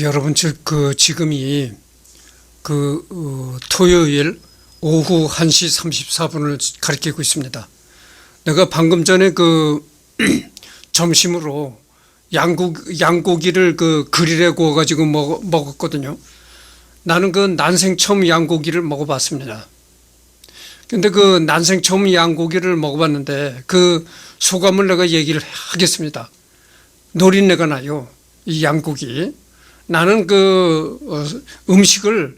여러분, 지금이 토요일 오후 1시 34분을 가리키고 있습니다. 내가 방금 전에 점심으로 양고기를 그릴에 구워가지고 먹었거든요. 나는 난생 처음 양고기를 먹어봤습니다. 근데 난생 처음 양고기를 먹어봤는데 소감을 내가 얘기를 하겠습니다. 노린내가 나요, 이 양고기. 나는 음식을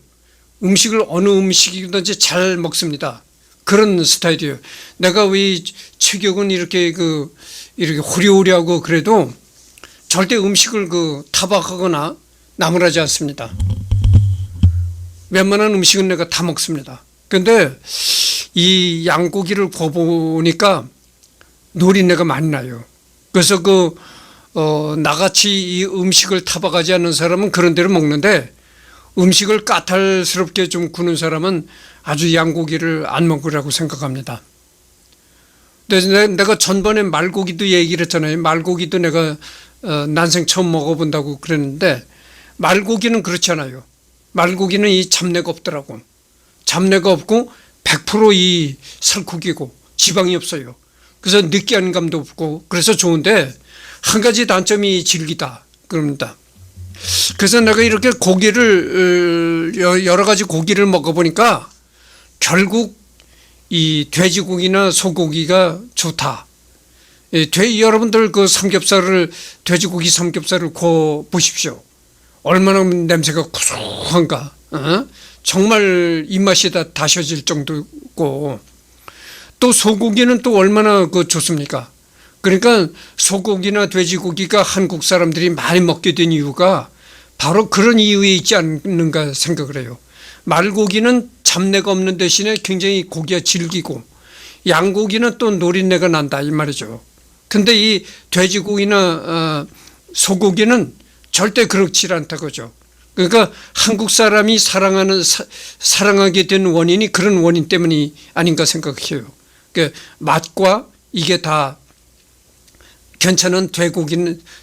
어느 음식이든지 잘 먹습니다. 그런 스타일이에요. 내가 왜 체격은 이렇게 호리호리하고 그래도 절대 음식을 타박하거나 나무라지 않습니다. 웬만한 음식은 내가 다 먹습니다. 근데 이 양고기를 구워보니까 노린내가 많이 나요. 그래서 나같이 이 음식을 타박하지 않는 사람은 그런 대로 먹는데, 음식을 까탈스럽게 좀 구는 사람은 아주 양고기를 안 먹으라고 생각합니다. 근데 내가 전번에 말고기도 얘기를 했잖아요. 말고기도 내가 난생 처음 먹어본다고 그랬는데, 말고기는 그렇지 않아요. 말고기는 이 잡내가 없더라고. 잡내가 없고 100% 이 살코기고 지방이 없어요. 그래서 느끼한 감도 없고 그래서 좋은데, 한 가지 단점이 질기다 그럽니다. 그래서 내가 이렇게 고기를 여러 가지 고기를 먹어보니까 결국 이 돼지고기나 소고기가 좋다. 여러분들 돼지고기 삼겹살을 구워 보십시오. 얼마나 냄새가 구수한가. 정말 입맛이 다 다셔질 정도고, 또 소고기는 또 얼마나 좋습니까? 그러니까 소고기나 돼지고기가 한국 사람들이 많이 먹게 된 이유가 바로 그런 이유에 있지 않는가 생각을 해요. 말고기는 잡내가 없는 대신에 굉장히 고기가 질기고, 양고기는 또 노린내가 난다 이 말이죠. 근데 이 돼지고기나 소고기는 절대 그렇지 않다 그죠. 그러니까 한국 사람이 사랑하게 된 원인이 그런 원인 때문이 아닌가 생각해요. 그러니까 맛과 이게 다 괜찮은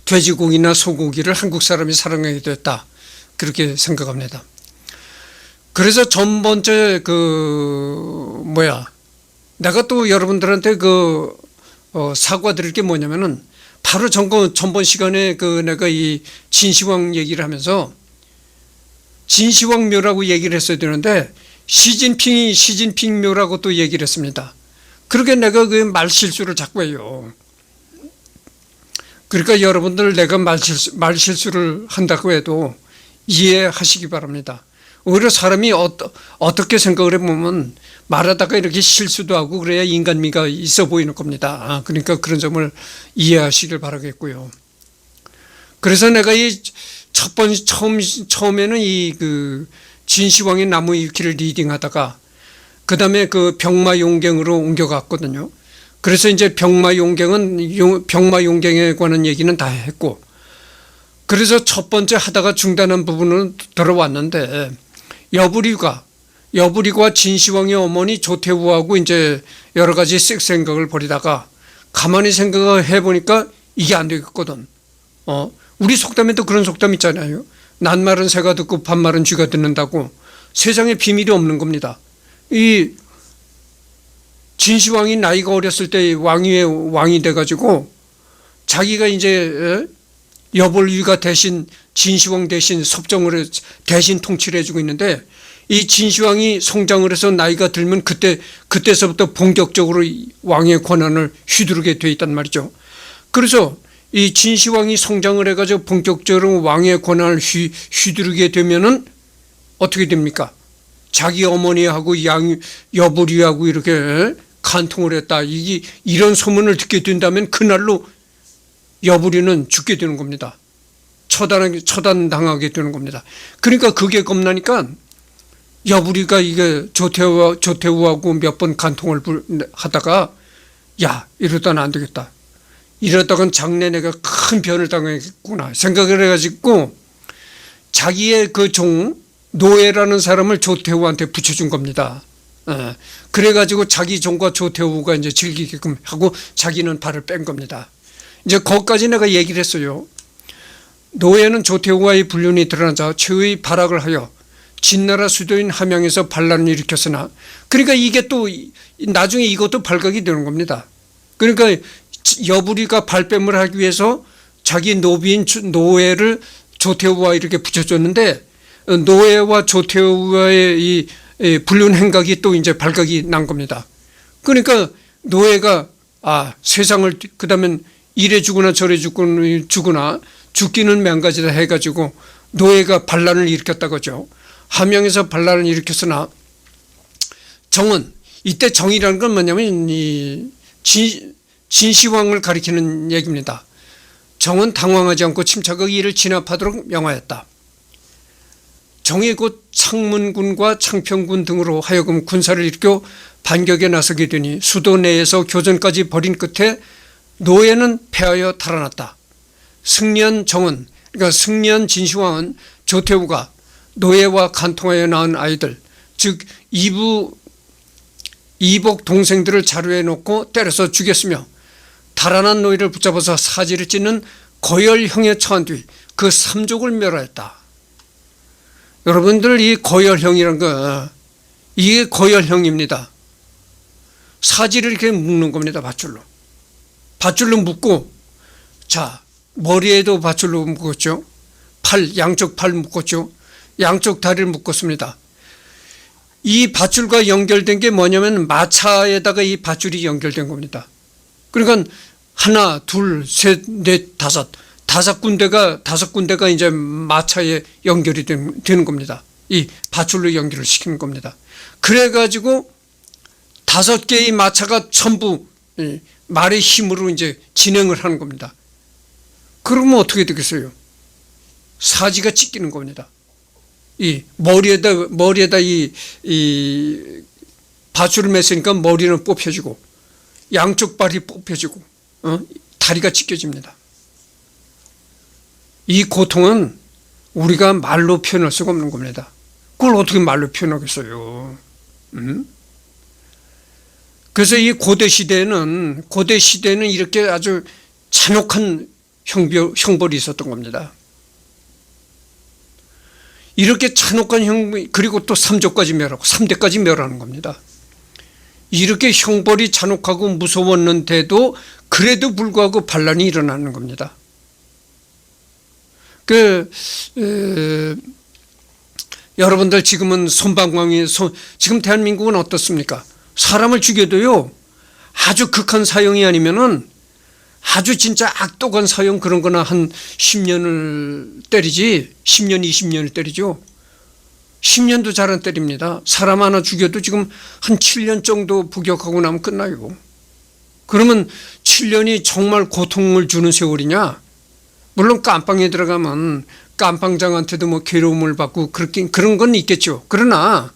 돼지고기나 소고기를 한국 사람이 사랑하게 됐다, 그렇게 생각합니다. 그래서 전번째 내가 또 여러분들한테 사과드릴 게 뭐냐면은, 바로 전번 시간에 내가 이 진시황 얘기를 하면서 진시황 묘라고 얘기를 했어야 되는데 시진핑 묘라고 또 얘기를 했습니다. 그렇게 내가 말 실수를 자꾸 해요. 그러니까 여러분들, 내가 말 실수를 한다고 해도 이해하시기 바랍니다. 오히려 사람이 어떻게 생각을 해보면 말하다가 이렇게 실수도 하고 그래야 인간미가 있어 보이는 겁니다. 그러니까 그런 점을 이해하시길 바라겠고요. 그래서 내가 처음에는 진시황의 나무 위키를 리딩하다가 그 다음에 병마용경으로 옮겨갔거든요. 그래서 이제 병마용경에 관한 얘기는 다 했고, 그래서 첫 번째 하다가 중단한 부분은 들어왔는데, 여부리가 진시황의 어머니 조태후하고 이제 여러 가지 생각을 벌이다가 가만히 생각을 해보니까 이게 안 되겠거든. 우리 속담에도 그런 속담 있잖아요. 낱말은 새가 듣고 반말은 쥐가 듣는다고. 세상에 비밀이 없는 겁니다. 이 진시황이 나이가 어렸을 때 왕이 돼가지고 자기가 이제 여볼위가 대신 진시황 대신 섭정을 대신 통치를 해주고 있는데, 이 진시황이 성장을 해서 나이가 들면 그때서부터 본격적으로 왕의 권한을 휘두르게 돼 있단 말이죠. 그래서 이 진시황이 성장을 해가지고 본격적으로 왕의 권한을 휘두르게 되면은 어떻게 됩니까? 자기 어머니하고 여부리하고 이렇게 간통을 했다, 이런 소문을 듣게 된다면 그날로 여부리는 죽게 되는 겁니다. 처단당하게 되는 겁니다. 그러니까 그게 겁나니까 여부리가 이게 조태후하고 몇 번 간통을 하다가, 야, 이러다는 안 되겠다. 이러다간 장래 내가 큰 변을 당하겠구나 생각을 해가지고 자기의 노예라는 사람을 조태후한테 붙여준 겁니다. 그래가지고 자기 종과 조태후가 이제 즐기게끔 하고 자기는 발을 뺀 겁니다. 이제 거기까지 내가 얘기를 했어요. 노예는 조태후와의 불륜이 드러나자 최후의 발악을 하여 진나라 수도인 함양에서 반란을 일으켰으나, 그러니까 이게 또 나중에 이것도 발각이 되는 겁니다. 그러니까 여부리가 발뺌을 하기 위해서 자기 노비인 노예를 조태후와 이렇게 붙여줬는데, 노예와 조태후와의 이 불륜 행각이 또 이제 발각이 난 겁니다. 그러니까 노예가 세상을, 그다음에 이래 죽으나 저래 죽으나 죽기는 맹가지다 해가지고 노예가 반란을 일으켰다고죠. 함양에서 반란을 일으켰으나 정은, 이때 정이라는 건 뭐냐면 이 진시황을 가리키는 얘기입니다. 정은 당황하지 않고 침착하게 이를 진압하도록 명하였다. 정이 곧 창문군과 창평군 등으로 하여금 군사를 일으켜 반격에 나서게 되니 수도 내에서 교전까지 벌인 끝에 노예는 패하여 달아났다. 승리한 정은, 그러니까 승리한 진시황은 조태후가 노예와 간통하여 낳은 아이들, 즉 이복 동생들을 자루에 놓고 때려서 죽였으며, 달아난 노예를 붙잡아서 사지를 찢는 거열형에 처한 뒤 그 삼족을 멸하였다. 여러분들, 이 거열형이란 거, 이게 거열형입니다. 사지를 이렇게 묶는 겁니다. 밧줄로 묶고, 자, 머리에도 밧줄로 묶었죠. 양쪽 팔 묶었죠. 양쪽 다리를 묶었습니다. 이 밧줄과 연결된 게 뭐냐면 마차에다가 이 밧줄이 연결된 겁니다. 그러니까 하나, 둘, 셋, 넷, 다섯 군데가 이제 마차에 연결이 되는 겁니다. 이 밧줄로 연결을 시키는 겁니다. 그래가지고 5개의 마차가 전부 말의 힘으로 이제 진행을 하는 겁니다. 그러면 어떻게 되겠어요? 사지가 찢기는 겁니다. 이 머리에다 이 밧줄을 맸으니까 머리는 뽑혀지고 양쪽 발이 뽑혀지고 다리가 찢겨집니다. 이 고통은 우리가 말로 표현할 수가 없는 겁니다. 그걸 어떻게 말로 표현하겠어요? 그래서 이 고대 시대에는 이렇게 아주 잔혹한 형벌이 있었던 겁니다. 이렇게 잔혹한 형벌, 그리고 또 3조까지 멸하고 3대까지 멸하는 겁니다. 이렇게 형벌이 잔혹하고 무서웠는데도 그래도 불구하고 반란이 일어나는 겁니다. 여러분들 지금은 지금 대한민국은 어떻습니까? 사람을 죽여도요, 아주 극한 사형이 아니면은 아주 진짜 악독한 사형 그런 거나 한 10년을 때리지, 10년, 20년을 때리죠. 10년도 잘 안 때립니다. 사람 하나 죽여도 지금 한 7년 정도 복역하고 나면 끝나요. 그러면 7년이 정말 고통을 주는 세월이냐? 물론 깜빵에 들어가면 깜빵장한테도 뭐 괴로움을 받고 그런 건 있겠죠. 그러나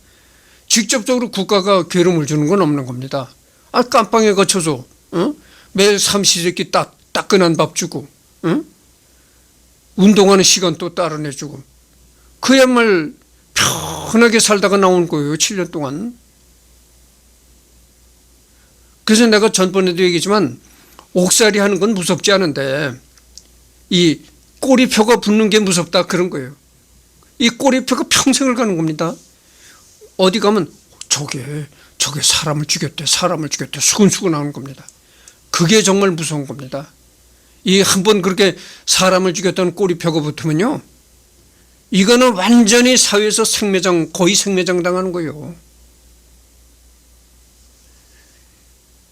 직접적으로 국가가 괴로움을 주는 건 없는 겁니다. 깜빵에 거쳐서 매일 삼시세끼 따끈한 밥 주고, 운동하는 시간 또 따로 내주고, 그야말로 편하게 살다가 나온 거예요. 7년 동안. 그래서 내가 전번에도 얘기했지만 옥살이 하는 건 무섭지 않은데 이 꼬리표가 붙는 게 무섭다, 그런 거예요. 이 꼬리표가 평생을 가는 겁니다. 어디 가면 저게 사람을 죽였대 수근수근 하는 겁니다. 그게 정말 무서운 겁니다. 이 한번 그렇게 사람을 죽였던 꼬리표가 붙으면요, 이거는 완전히 사회에서 거의 생매장 당하는 거예요.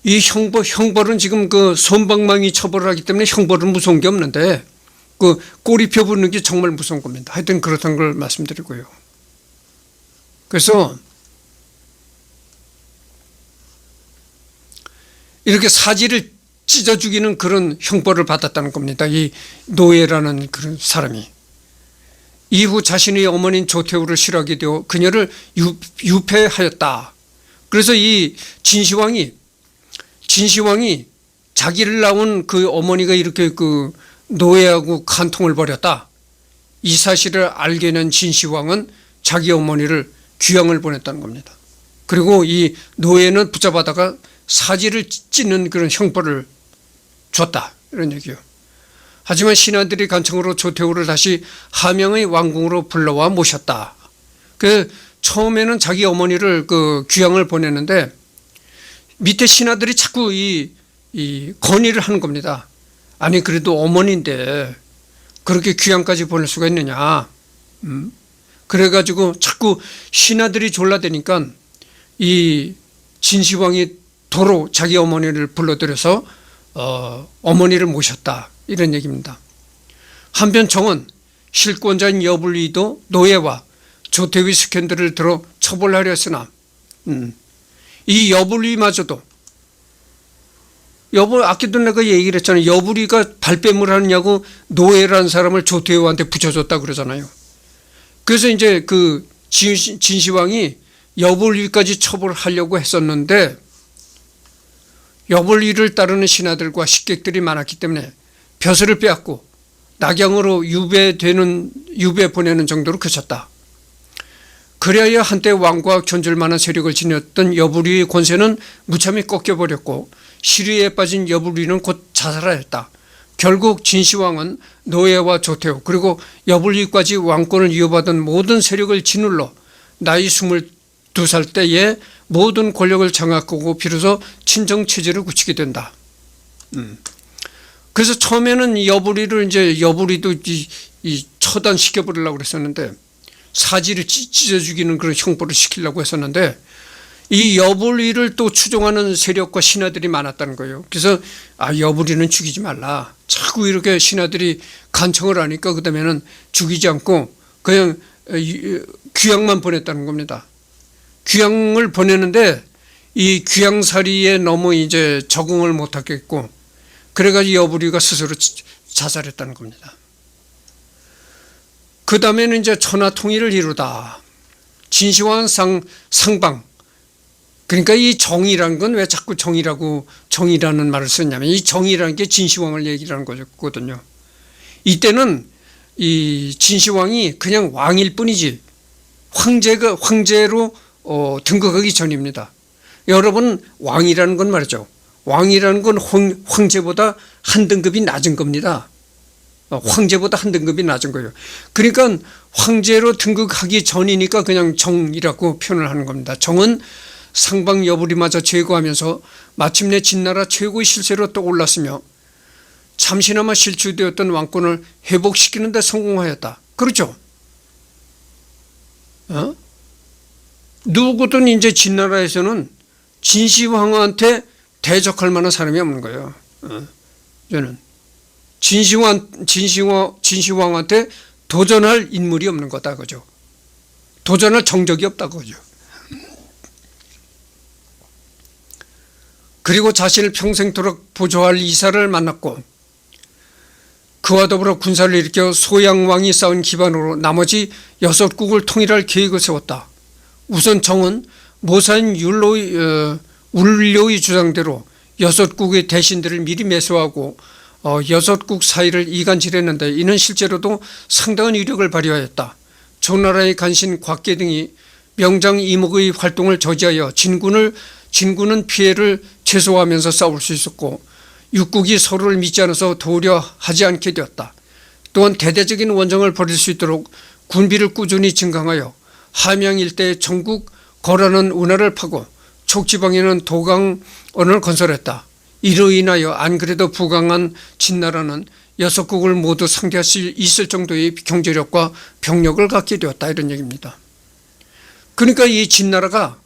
이 형벌은 지금 그 솜방망이 처벌을 하기 때문에 형벌은 무서운 게 없는데 그 꼬리표 붙는 게 정말 무서운 겁니다. 하여튼 그렇다는 걸 말씀드리고요. 그래서 이렇게 사지를 찢어 죽이는 그런 형벌을 받았다는 겁니다. 이 노예라는 그런 사람이. 이후 자신의 어머니인 조태후를 싫어하게 되어 그녀를 유폐하였다. 그래서 이 진시황이 자기를 낳은 그 어머니가 이렇게 그 노예하고 간통을 벌였다, 이 사실을 알게 된 진시황은 자기 어머니를 귀양을 보냈다는 겁니다. 그리고 이 노예는 붙잡아다가 사지를 찢는 그런 형벌을 줬다, 이런 얘기예요. 하지만 신하들이 간청으로 조태후를 다시 함양의 왕궁으로 불러와 모셨다. 그 처음에는 자기 어머니를 그 귀양을 보냈는데 밑에 신하들이 자꾸 이 건의를 하는 겁니다. 아니 그래도 어머니인데 그렇게 귀양까지 보낼 수가 있느냐. 그래가지고 자꾸 신하들이 졸라대니까 이 진시황이 도로 자기 어머니를 불러들여서 어머니를 모셨다. 이런 얘기입니다. 한편 정은 실권자인 여불위도 노예와 조태후의 스캔들을 들어 처벌하려 했으나 이 여불위마저도 아까도 내가 얘기를 했잖아요. 여불위가 발뺌을 하느냐고 노예라는 사람을 조태후한테 붙여줬다 그러잖아요. 그래서 이제 그 진시황이 여불위까지 처벌하려고 했었는데 여불위를 따르는 신하들과 식객들이 많았기 때문에 벼슬을 빼앗고 낙양으로 유배 보내는 정도로 그쳤다. 그래야 한때 왕과 견줄 만한 세력을 지녔던 여불위의 권세는 무참히 꺾여버렸고 시리에 빠진 여불위는 곧 자살하였다. 결국 진시황은 노예와 조태후 그리고 여불위까지 왕권을 이어받은 모든 세력을 짓눌러 나이 22살 때에 모든 권력을 장악하고 비로소 친정체제를 굳히게 된다. 그래서 처음에는 여불위도 처단시켜버리려고 그랬었는데 사지를 찢어 죽이는 그런 형벌을 시키려고 했었는데 이 여불위를 또 추종하는 세력과 신하들이 많았다는 거예요. 그래서 여불위는 죽이지 말라. 자꾸 이렇게 신하들이 간청을 하니까 그다음에는 죽이지 않고 그냥 귀양만 보냈다는 겁니다. 귀양을 보내는데 이 귀양살이에 너무 이제 적응을 못하겠고 그래가지고 여불위가 스스로 자살했다는 겁니다. 그 다음에는 이제 천하통일을 이루다. 진시황 상방. 그러니까 이 정이라는 건 왜 자꾸 정이라는 말을 썼냐면 이 정이라는 게 진시황을 얘기하는 거거든요. 이때는 이 진시황이 그냥 왕일 뿐이지 황제로 등극하기 전입니다. 여러분 왕이라는 건 말이죠. 왕이라는 건 황제보다 한 등급이 낮은 겁니다. 황제보다 한 등급이 낮은 거예요. 그러니까 황제로 등극하기 전이니까 그냥 정이라고 표현을 하는 겁니다. 정은 상방 여불위마저 제거하면서 마침내 진나라 최고의 실세로 떠올랐으며 잠시나마 실추되었던 왕권을 회복시키는 데 성공하였다. 그렇죠? 누구든 이제 진나라에서는 진시황한테 대적할 만한 사람이 없는 거예요. 저는 진시황한테 도전할 인물이 없는 거다, 그죠? 도전할 정적이 없다고 그죠? 그리고 자신을 평생토록 보조할 이사를 만났고 그와 더불어 군사를 일으켜 소양왕이 쌓은 기반으로 나머지 6국을 통일할 계획을 세웠다. 우선 정은 모사인 울료의 주장대로 6국의 대신들을 미리 매수하고 6국 사이를 이간질했는데 이는 실제로도 상당한 위력을 발휘하였다. 조나라의 간신 곽계 등이 명장 이목의 활동을 저지하여 진군은 피해를 최소화하면서 싸울 수 있었고 6국이 서로를 믿지 않아서 도우려 하지 않게 되었다. 또한 대대적인 원정을 벌일 수 있도록 군비를 꾸준히 증강하여 함양 일대의 전국 거라는 운하를 파고 촉지방에는 도강원을 건설했다. 이로 인하여 안 그래도 부강한 진나라는 6국을 모두 상대할 수 있을 정도의 경제력과 병력을 갖게 되었다. 이런 얘기입니다. 그러니까 이 진나라가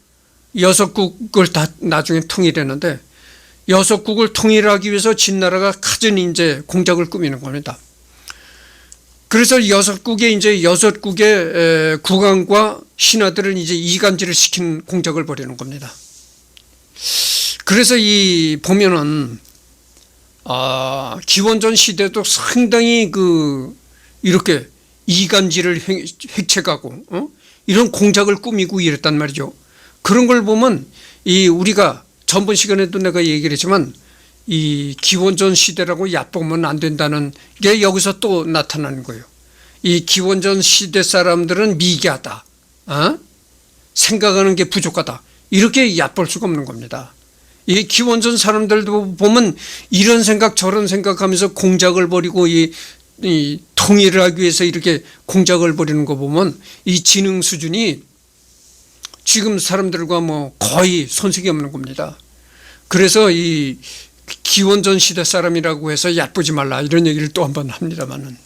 6국을 다 나중에 통일했는데 6국을 통일하기 위해서 진나라가 갖은 이제 공작을 꾸미는 겁니다. 그래서 6국의 국왕과 신하들을 이제 이간질을 시킨 공작을 벌이는 겁니다. 그래서 보면은 기원전 시대도 상당히 이렇게 이간질을 획책하고 이런 공작을 꾸미고 이랬단 말이죠. 그런 걸 보면 우리가 전번 시간에도 내가 얘기를 했지만 이 기원전 시대라고 얕보면 안 된다는 게 여기서 또 나타나는 거예요. 이 기원전 시대 사람들은 미개하다, 생각하는 게 부족하다, 이렇게 얕볼 수가 없는 겁니다. 이 기원전 사람들도 보면 이런 생각 저런 생각하면서 공작을 벌이고 이 통일을 하기 위해서 이렇게 공작을 벌이는 거 보면 이 지능 수준이 지금 사람들과 뭐 거의 손색이 없는 겁니다. 그래서 이 기원전 시대 사람이라고 해서 얕보지 말라 이런 얘기를 또 한 번 합니다만은,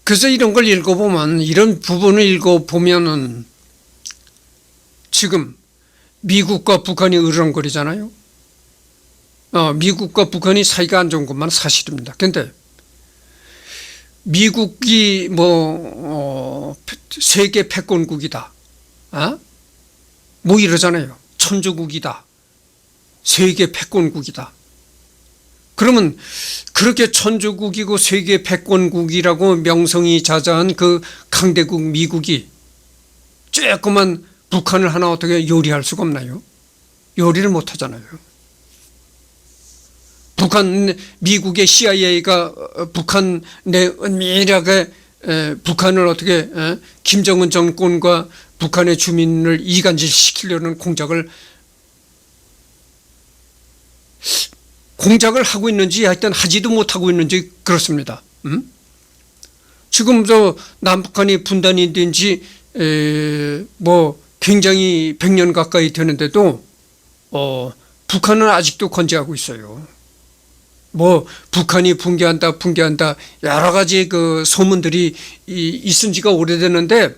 그래서 이런 걸 읽어보면, 이런 부분을 읽어보면은 지금 미국과 북한이 으르렁거리잖아요. 미국과 북한이 사이가 안 좋은 것만 사실입니다. 그런데 미국이 세계 패권국이다, 뭐 이러잖아요. 천주국이다, 세계 패권국이다. 그러면 그렇게 천주국이고 세계 패권국이라고 명성이 자자한 그 강대국 미국이 조그만 북한을 하나 어떻게 요리할 수가 없나요? 요리를 못 하잖아요. 미국의 CIA가 북한 내 은밀하게 북한을 어떻게 김정은 정권과 북한의 주민을 이간질시키려는 공작을 하고 있는지 하여튼 하지도 못하고 있는지 그렇습니다. 지금 남북한이 분단이 된 지 굉장히 100년 가까이 되는데도 북한은 아직도 건재하고 있어요. 북한이 붕괴한다 여러 가지 그 소문들이 있은 지가 오래됐는데,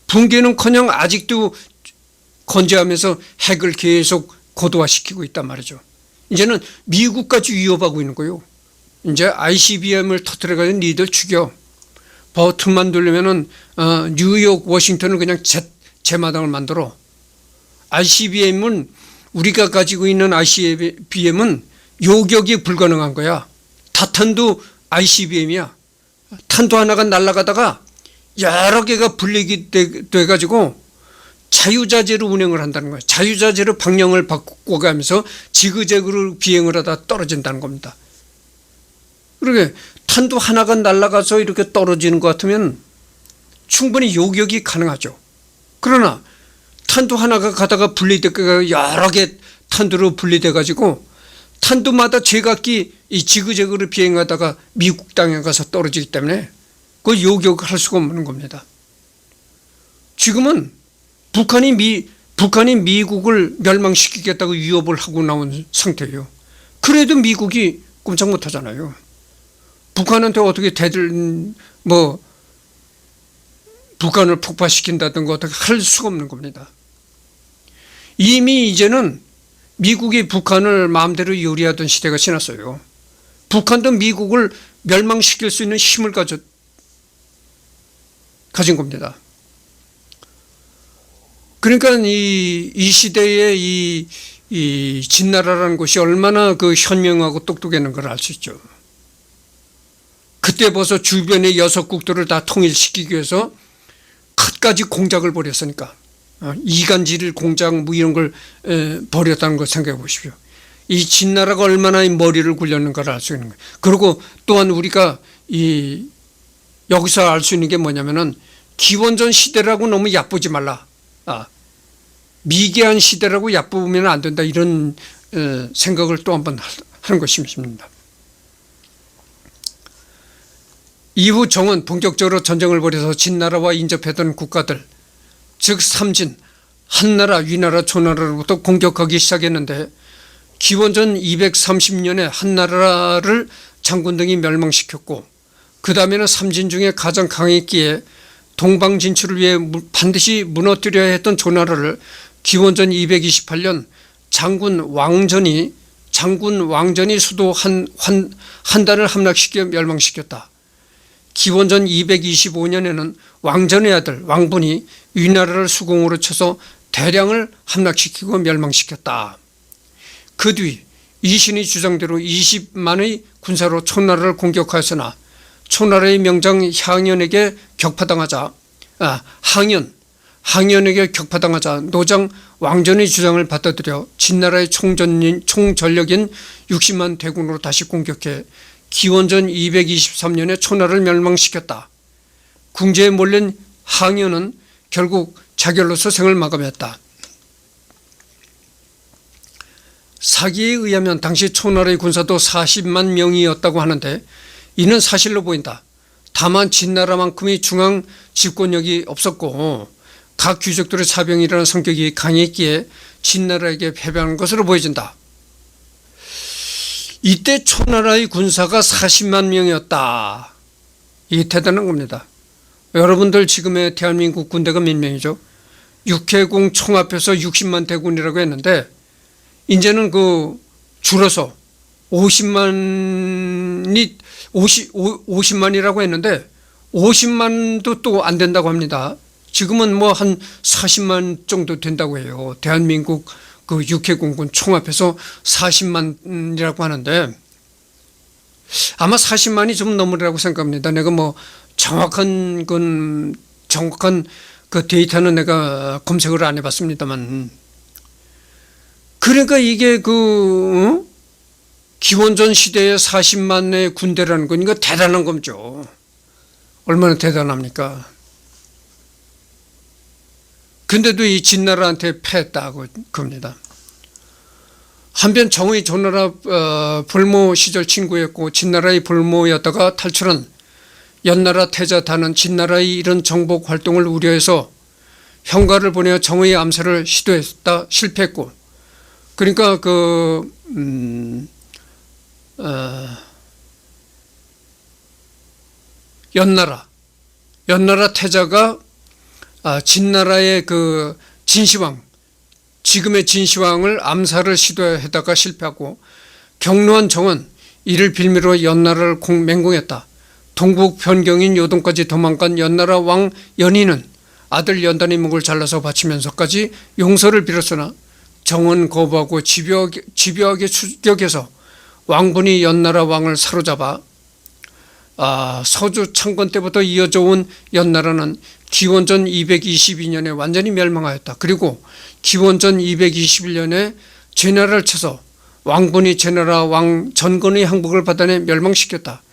붕괴는커녕 아직도 건재하면서 핵을 계속 고도화시키고 있단 말이죠. 이제는 미국까지 위협하고 있는 거예요. 이제 ICBM을 터뜨려가지고 니들 죽여, 버튼만 돌리면은 뉴욕 워싱턴을 그냥 제마당을 만들어. ICBM은 우리가 가지고 있는 ICBM은 요격이 불가능한 거야. 다탄도 ICBM이야. 탄도 하나가 날아가다가 여러 개가 분리가 돼가지고 자유자재로 운행을 한다는 거예요. 자유자재로 방향을 바꿔가면서 지그재그로 비행을 하다 떨어진다는 겁니다. 그러게 탄도 하나가 날아가서 이렇게 떨어지는 것 같으면 충분히 요격이 가능하죠. 그러나 탄도 하나가 가다가 분리되고 여러 개 탄두로 분리돼가지고 탄두마다 제각기 이 지그재그로 비행하다가 미국 땅에 가서 떨어지기 때문에 그걸 요격할 수가 없는 겁니다. 지금은 북한이 미국을 멸망시키겠다고 위협을 하고 나온 상태예요. 그래도 미국이 꼼짝 못하잖아요. 북한한테 어떻게 북한을 폭파시킨다든가 어떻게 할 수가 없는 겁니다. 이미 이제는 미국이 북한을 마음대로 요리하던 시대가 지났어요. 북한도 미국을 멸망시킬 수 있는 힘을 가진 겁니다. 그러니까 이 시대에 이 진나라라는 곳이 얼마나 그 현명하고 똑똑했는 걸 알 수 있죠. 그때 벌써 주변의 6국들을 다 통일시키기 위해서 끝까지 공작을 벌였으니까, 이간질 공작 뭐 이런 걸 벌였다는 걸 생각해 보십시오. 이 진나라가 얼마나 머리를 굴렸는가를 알 수 있는 거예요. 그리고 또한 우리가 여기서 알 수 있는 게 뭐냐면은 기원전 시대라고 너무 얕보지 말라. 미개한 시대라고 얕보면 안 된다. 이런 생각을 또 한번 하는 것입니다. 이후 정은 본격적으로 전쟁을 벌여서 진나라와 인접했던 국가들, 즉 삼진, 한나라, 위나라, 조나라로부터 공격하기 시작했는데, 기원전 230년에 한나라를 장군 등이 멸망시켰고, 그 다음에는 삼진 중에 가장 강했기에 동방 진출을 위해 반드시 무너뜨려야 했던 조나라를 기원전 228년 장군 왕전이 수도 한단을 함락시켜 멸망시켰다. 기원전 225년에는 왕전의 아들 왕분이 위나라를 수공으로 쳐서 대량을 함락시키고 멸망시켰다. 그 뒤 이신의 주장대로 20만의 군사로 초나라를 공격하였으나 초나라의 명장 항현에게 격파당하자 노장 왕전의 주장을 받아들여 진나라의 총전력인 60만 대군으로 다시 공격해 기원전 223년에 초나라를 멸망시켰다. 궁지에 몰린 항현은 결국 자결로서 생을 마감했다. 사기에 의하면 당시 초나라의 군사도 40만 명이었다고 하는데 이는 사실로 보인다. 다만 진나라만큼의 중앙 집권력이 없었고 각 귀족들의 사병이라는 성격이 강했기에 진나라에게 패배한 것으로 보여진다. 이때 초나라의 군사가 40만 명이었다. 이게 대단한 겁니다. 여러분들 지금의 대한민국 군대가 몇 명이죠? 육해공 총합해서 60만 대군이라고 했는데 이제는 줄어서 50만이라고 했는데 50만도 또 안 된다고 합니다. 지금은 뭐 한 40만 정도 된다고 해요. 대한민국 육해공군 총합해서 40만이라고 하는데 아마 40만이 좀 넘으리라고 생각합니다. 내가 뭐 정확한 그 데이터는 내가 검색을 안 해봤습니다만, 그러니까 이게 기원전 시대의 40만의 군대라는 건 이거 대단한 거죠. 얼마나 대단합니까? 근데도 이 진나라한테 패했다고 겁니다. 한편 정의 조나라 볼모 시절 친구였고 진나라의 볼모였다가 탈출한 연나라 태자단은 진나라의 이런 정복 활동을 우려해서 형가를 보내어 정의 암살을 시도했다 실패했고, 그러니까 연나라 태자가 진나라의 진시황, 지금의 진시황을 암살을 시도했다가 실패하고 경로한 정은 이를 빌미로 연나라를 맹공했다. 동북 변경인 요동까지 도망간 연나라 왕 연희는 아들 연단의 목을 잘라서 바치면서까지 용서를 빌었으나 정은 거부하고 집요하게 추격해서 왕분이 연나라 왕을 사로잡아 서주 창건 때부터 이어져 온 연나라는 기원전 222년에 완전히 멸망하였다. 그리고 기원전 221년에 제나라를 쳐서 왕분이 제나라 왕 전건의 항복을 받아내 멸망시켰다.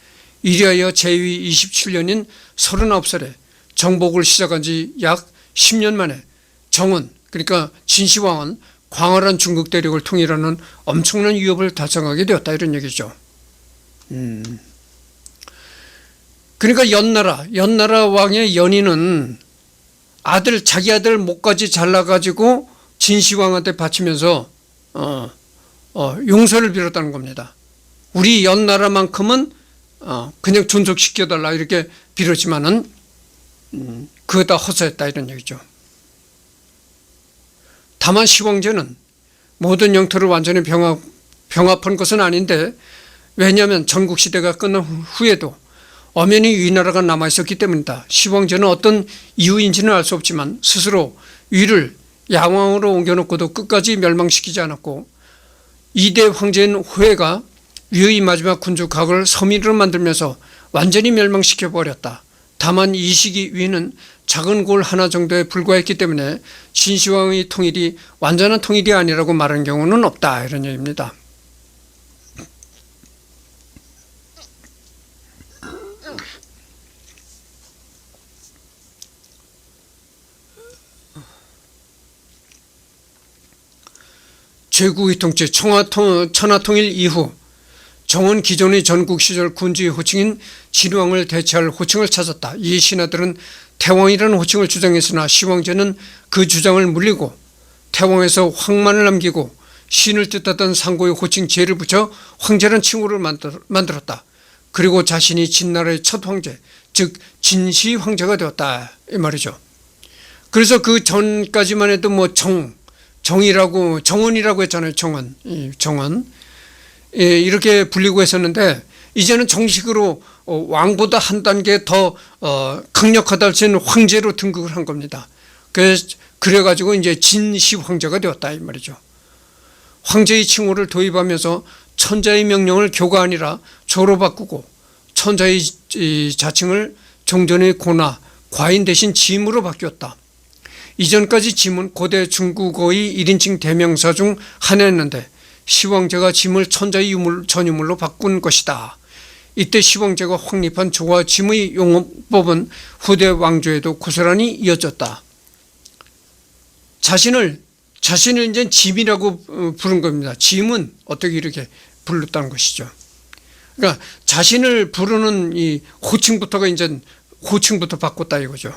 이리하여 제위 27년인 39살에 정복을 시작한 지 약 10년 만에 정은, 그러니까 진시황은 광활한 중국 대륙을 통일하는 엄청난 위협을 달성하게 되었다, 이런 얘기죠. 그러니까 연나라 왕의 연희는 자기 아들 목까지 잘라가지고 진시황한테 바치면서 용서를 빌었다는 겁니다. 우리 연나라만큼은 그냥 존속시켜달라 이렇게 빌었지만은 그거 다 허사했다, 이런 얘기죠. 다만 시황제는 모든 영토를 완전히 병합한 것은 아닌데, 왜냐하면 전국시대가 끝난 후에도 엄연히 위나라가 남아있었기 때문이다. 시황제는 어떤 이유인지는 알 수 없지만 스스로 위를 양왕으로 옮겨놓고도 끝까지 멸망시키지 않았고, 2대 황제인 호해가 위의 마지막 군주 각을 서민으로 만들면서 완전히 멸망시켜버렸다. 다만 이 시기 위는 작은 골 하나 정도에 불과했기 때문에 진시황의 통일이 완전한 통일이 아니라고 말하는 경우는 없다, 이런 얘기입니다. 제국의 통치 천하통일 이후 정은 기존의 전국 시절 군주의 호칭인 진왕을 대체할 호칭을 찾았다. 이 신하들은 태왕이라는 호칭을 주장했으나 시황제는 그 주장을 물리고 태왕에서 황만을 남기고 신을 뜻하던 상고의 호칭 제를 붙여 황제라는 칭호를 만들었다. 그리고 자신이 진나라의 첫 황제, 즉 진시 황제가 되었다, 이 말이죠. 그래서 그 전까지만 해도 뭐 정원이라고 했잖아요. 정원. 이렇게 불리고 했었는데 이제는 정식으로 왕보다 한 단계 더 강력하다 할지는 황제로 등극을 한 겁니다. 그래가지고 이제 진시 황제가 되었다, 이 말이죠. 황제의 칭호를 도입하면서 천자의 명령을 교가 아니라 조로 바꾸고 천자의 자칭을 종전의 고나, 과인 대신 짐으로 바뀌었다. 이전까지 짐은 고대 중국어의 1인칭 대명사 중 하나였는데 시황제가 짐을 천자의 전유물로 바꾼 것이다. 이때 시황제가 확립한 조와 짐의 용법은 후대 왕조에도 고스란히 이어졌다. 자신을 자신을 이제 짐이라고 부른 겁니다. 짐은 어떻게 이렇게 불렀다는 것이죠. 그러니까 자신을 부르는 이 호칭부터가 이제 호칭부터 바꿨다 이거죠.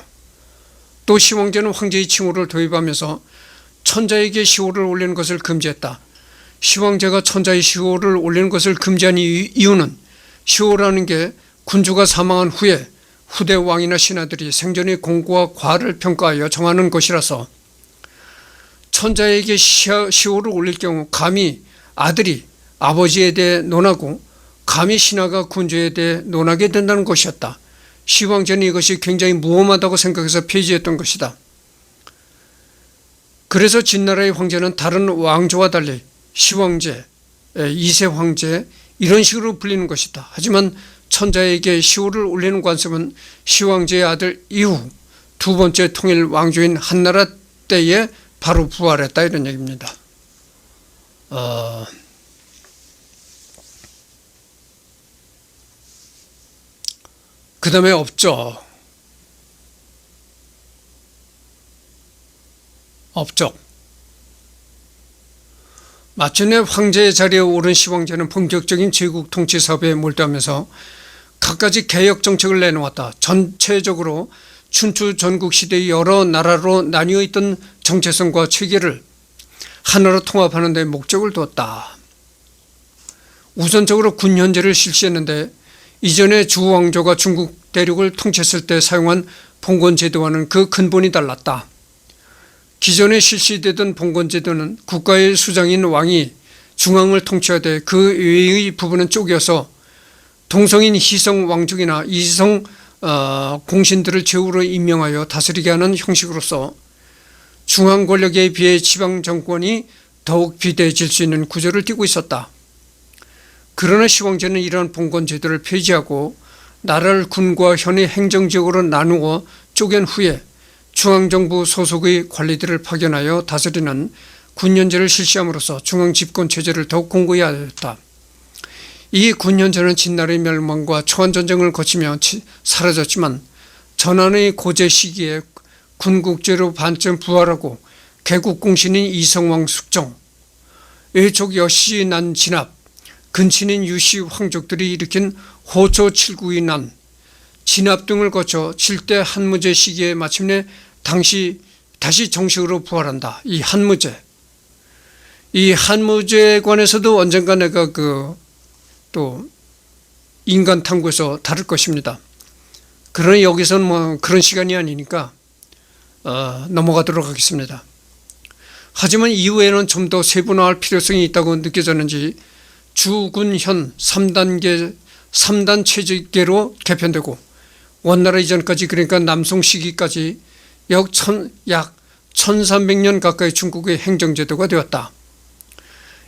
또 시황제는 황제의 칭호를 도입하면서 천자에게 시호를 올리는 것을 금지했다. 시황제가 천자의 시호를 올리는 것을 금지한 이유는 시호라는 게 군주가 사망한 후에 후대 왕이나 신하들이 생전의 공고와 과를 평가하여 정하는 것이라서 천자에게 시호를 올릴 경우 감히 아들이 아버지에 대해 논하고 감히 신하가 군주에 대해 논하게 된다는 것이었다. 시황제는 이것이 굉장히 무엄하다고 생각해서 폐지했던 것이다. 그래서 진나라의 황제는 다른 왕조와 달리 시황제, 이세 황제 이런 식으로 불리는 것이다. 하지만 천자에게 시호를 올리는 관습은 시황제의 아들 이후 두 번째 통일 왕조인 한나라 때에 바로 부활했다 이런 얘기입니다. 그 다음에 업적. 마침내 황제의 자리에 오른 시황제는 본격적인 제국 통치 사업에 몰두하면서 갖가지 개혁 정책을 내놓았다. 전체적으로 춘추 전국 시대의 여러 나라로 나뉘어 있던 정체성과 체계를 하나로 통합하는 데 목적을 두었다. 우선적으로 군현제를 실시했는데 이전에 주왕조가 중국 대륙을 통치했을 때 사용한 봉건제도와는 그 근본이 달랐다. 기존에 실시되던 봉건제도는 국가의 수장인 왕이 중앙을 통치하되 그 외의 부분은 쪼개서 동성인 희성 왕족이나 이성 공신들을 제후로 임명하여 다스리게 하는 형식으로서 중앙 권력에 비해 지방 정권이 더욱 비대해질 수 있는 구조를 띠고 있었다. 그러나 시황제는 이러한 봉건제도를 폐지하고 나라를 군과 현의 행정지역으로 나누어 쪼갠 후에 중앙정부 소속의 관리들을 파견하여 다스리는 군현제를 실시함으로써 중앙집권체제를 더욱 공고히 하였다. 이 군현제는 진나라의 멸망과 초안전쟁을 거치며 사라졌지만 전환의 고제 시기에 군국제로 반쯤 부활하고 개국공신인 이성왕 숙정, 외족 여씨 난 진압, 근친인 유씨 황족들이 일으킨 호초 7구의 난, 진압 등을 거쳐 7대 한무제 시기에 마침내 다시 정식으로 부활한다. 이 한무제에 관해서도 언젠가 내가 또 인간 탐구에서 다룰 것입니다. 그러나 여기서는 뭐 그런 시간이 아니니까 넘어가도록 하겠습니다. 하지만 이후에는 좀 더 세분화할 필요성이 있다고 느껴졌는지 주군현 3단 체제계로 개편되고 원나라 이전까지 그러니까 남송 시기까지 약 1300년 가까이 중국의 행정제도가 되었다.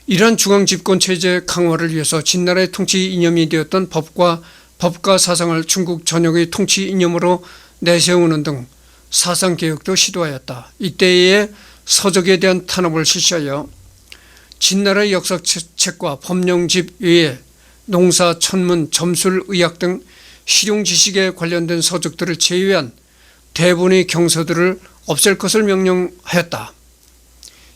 이러한 중앙집권체제 강화를 위해서 진나라의 통치 이념이 되었던 법과 사상을 중국 전역의 통치 이념으로 내세우는 등 사상개혁도 시도하였다. 이때에 서적에 대한 탄압을 실시하여 진나라의 역사책과 법령집 외에 농사, 천문, 점술, 의학 등 실용지식에 관련된 서적들을 제외한 대부분의 경서들을 없앨 것을 명령하였다.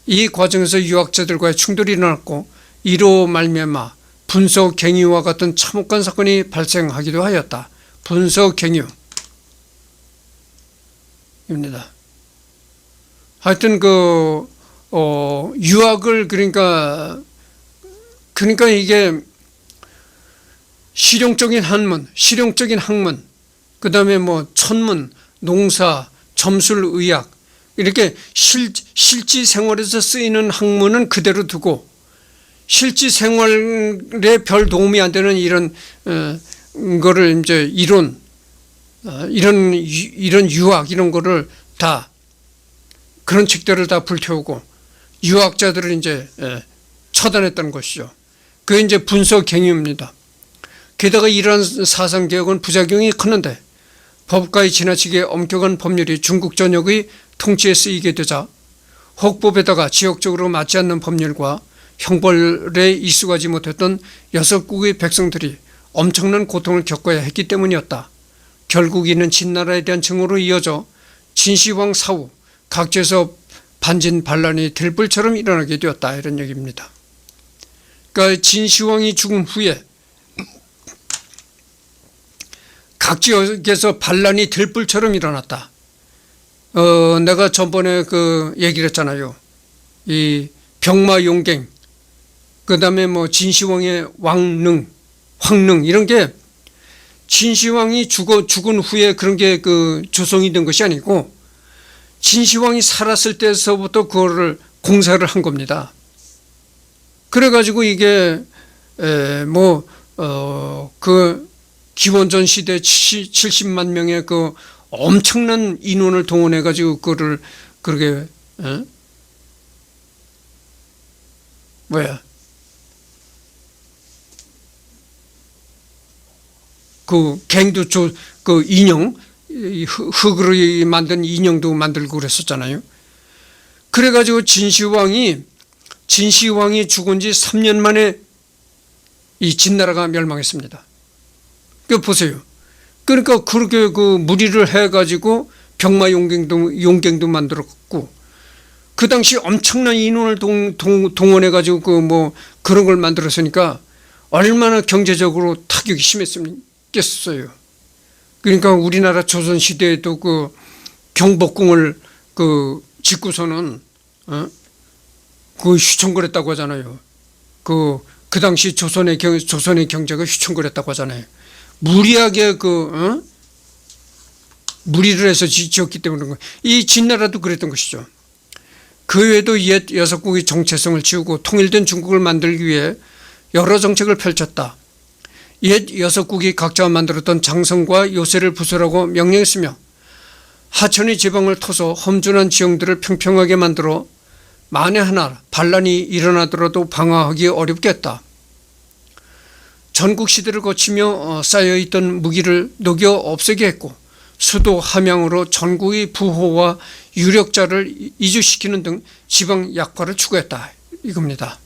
이 과정에서 유학자들과의 충돌이 일어났고 이로 말미암아 분서갱유와 같은 참혹한 사건이 발생하기도 하였다. 분서갱유입니다. 하여튼 유학을 그러니까 이게 실용적인 학문, 그 다음에 뭐 천문, 농사, 점술, 의학 이렇게 실지 생활에서 쓰이는 학문은 그대로 두고 실지 생활에 별 도움이 안 되는 이런 거를 이제 이런 유학 이런 거를 다 그런 책들을 다 불태우고 유학자들을 이제 처단했다는 것이죠. 그게 이제 분서갱유입니다. 게다가 이러한 사상개혁은 부작용이 컸는데 법가에 지나치게 엄격한 법률이 중국 전역의 통치에 쓰이게 되자 혹법에다가 지역적으로 맞지 않는 법률과 형벌에 익숙하지 못했던 6국의 백성들이 엄청난 고통을 겪어야 했기 때문이었다. 결국 이는 진나라에 대한 증오로 이어져 진시황 사후 각지에서 반진반란이 들불처럼 일어나게 되었다, 이런 얘기입니다. 그러니까 진시황이 죽은 후에 각 지역에서 반란이 들불처럼 일어났다. 내가 전번에 그 얘기를 했잖아요. 이 병마용갱, 그 다음에 뭐 진시황의 왕릉, 황릉, 이런 게 진시황이 죽은 후에 그런 게 그 조성이 된 것이 아니고 진시황이 살았을 때서부터 그거를 공사를 한 겁니다. 그래가지고 이게 그 기원전 시대 70만 명의 그 엄청난 인원을 동원해 가지고 그거를 그렇게 그 갱도 그 인형, 흙으로 만든 인형도 만들고 그랬었잖아요. 그래가지고 진시황이 죽은 지 3년 만에 이 진나라가 멸망했습니다. 그 보세요. 그러니까 그렇게 그 무리를 해가지고 병마용갱도 만들었고, 그 당시 엄청난 인원을 동원해가지고 그 뭐 그런 걸 만들었으니까 얼마나 경제적으로 타격이 심했겠어요. 그러니까 우리나라 조선시대에도 그 경복궁을 그 짓고서는 그 휘청거렸다고 하잖아요. 그 당시 조선의 경제가 휘청거렸다고 하잖아요. 무리하게 무리를 해서 지었기 때문에 그런 거예요. 이 진나라도 그랬던 것이죠. 그 외에도 옛 여섯국의 정체성을 지우고 통일된 중국을 만들기 위해 여러 정책을 펼쳤다. 옛 여섯국이 각자 만들었던 장성과 요새를 부수라고 명령했으며 하천의 지방을 터서 험준한 지형들을 평평하게 만들어 만에 하나 반란이 일어나더라도 방어하기 어렵게 했다. 전국 시대를 거치며 쌓여있던 무기를 녹여 없애게 했고 수도 함양으로 전국의 부호와 유력자를 이주시키는 등 지방 약화를 추구했다, 이겁니다.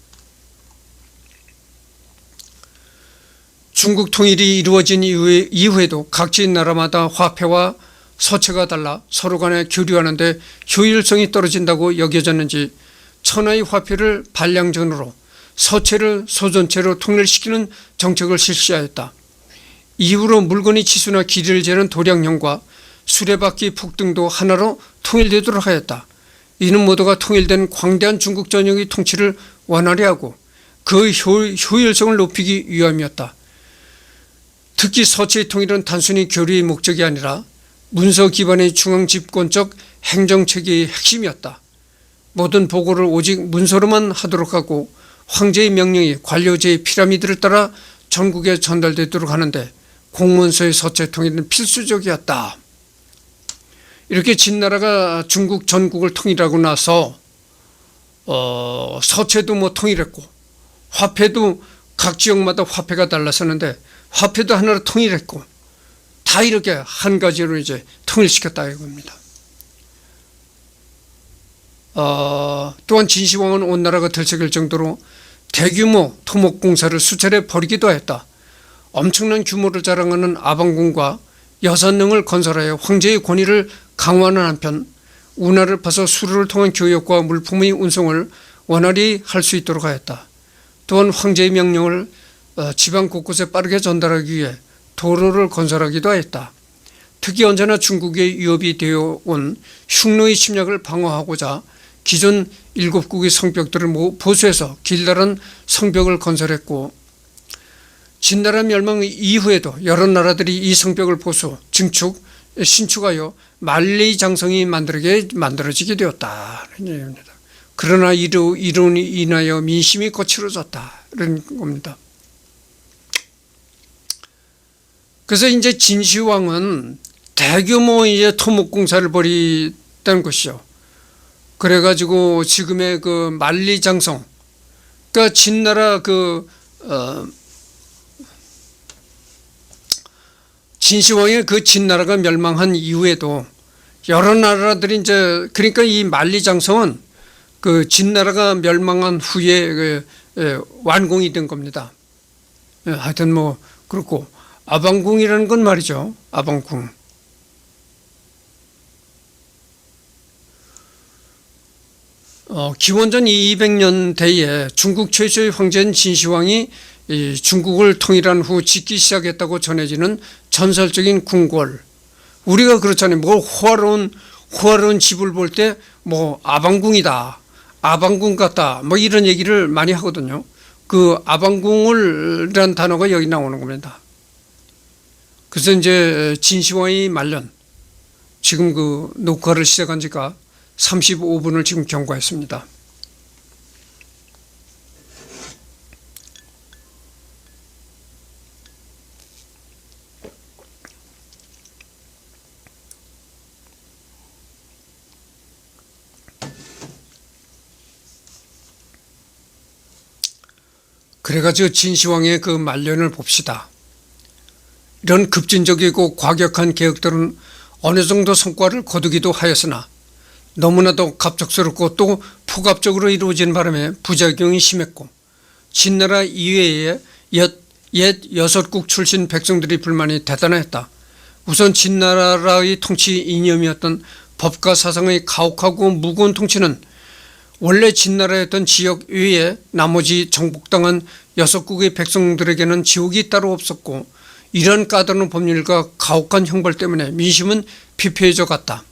중국 통일이 이루어진 이후에도 각지 나라마다 화폐와 서체가 달라 서로 간에 교류하는데 효율성이 떨어진다고 여겨졌는지 천하의 화폐를 반량전으로 서체를 소전체로 통일시키는 정책을 실시하였다. 이후로 물건의 치수나 길이를 재는 도량형과 수레바퀴 폭등도 하나로 통일되도록 하였다. 이는 모두가 통일된 광대한 중국 전역의 통치를 원활히 하고 그 효율성을 높이기 위함이었다. 특히 서체의 통일은 단순히 교류의 목적이 아니라 문서 기반의 중앙집권적 행정체계의 핵심이었다. 모든 보고를 오직 문서로만 하도록 하고 황제의 명령이 관료제의 피라미드를 따라 전국에 전달되도록 하는데 공문서의 서체 통일은 필수적이었다. 이렇게 진나라가 중국 전국을 통일하고 나서 서체도 뭐 통일했고 화폐도 각 지역마다 화폐가 달랐었는데 화폐도 하나로 통일했고 다 이렇게 한 가지로 이제 통일시켰다 이겁니다. 또한 진시황은 온 나라가 들썩일 정도로 대규모 토목공사를 수차례 벌이기도 했다. 엄청난 규모를 자랑하는 아방궁과 6능을 건설하여 황제의 권위를 강화하는 한편 운하를 파서 수로를 통한 교역과 물품의 운송을 원활히 할 수 있도록 하였다. 또한 황제의 명령을 지방 곳곳에 빠르게 전달하기 위해 도로를 건설하기도 하였다. 특히 언제나 중국의 위협이 되어 온 흉노의 침략을 방어하고자 기존 7국의 성벽들을 보수해서 길다란 성벽을 건설했고 진나라 멸망 이후에도 여러 나라들이 이 성벽을 보수, 증축, 신축하여 만리장성이 만들어지게 되었다. 그러나 이로 인하여 민심이 거칠어졌다. 이런 겁니다. 그래서 이제 진시황은 대규모 이제 토목공사를 벌였다는 것이죠. 그래가지고 지금의 그 만리장성, 그러니까 진나라 진시황의 그 진나라가 멸망한 이후에도 여러 나라들이 이제 그러니까 이 만리장성은 그 진나라가 멸망한 후에 완공이 된 겁니다. 하여튼 뭐 그렇고 아방궁이라는 건 말이죠. 아방궁. 기원전 200년대에 중국 최초의 황제인 진시황이 이 중국을 통일한 후 짓기 시작했다고 전해지는 전설적인 궁궐. 우리가 그렇잖아요. 뭐 호화로운 집을 볼 때 뭐 아방궁이다, 아방궁 같다, 뭐 이런 얘기를 많이 하거든요. 그 아방궁을이란 단어가 여기 나오는 겁니다. 그래서 이제 진시황이 말년, 지금 그 녹화를 시작한 지가 35분을 지금 경과했습니다. 그래가지고 진시황의 그 말년을 봅시다. 이런 급진적이고 과격한 개혁들은 어느 정도 성과를 거두기도 하였으나 너무나도 갑작스럽고 또 폭압적으로 이루어진 바람에 부작용이 심했고 진나라 이외의 옛 여섯국 출신 백성들의 불만이 대단했다. 우선 진나라의 통치 이념이었던 법과 사상의 가혹하고 무거운 통치는 원래 진나라였던 지역 외에 나머지 정복당한 여섯국의 백성들에게는 지옥이 따로 없었고 이런 까다로운 법률과 가혹한 형벌 때문에 민심은 피폐해져 갔다.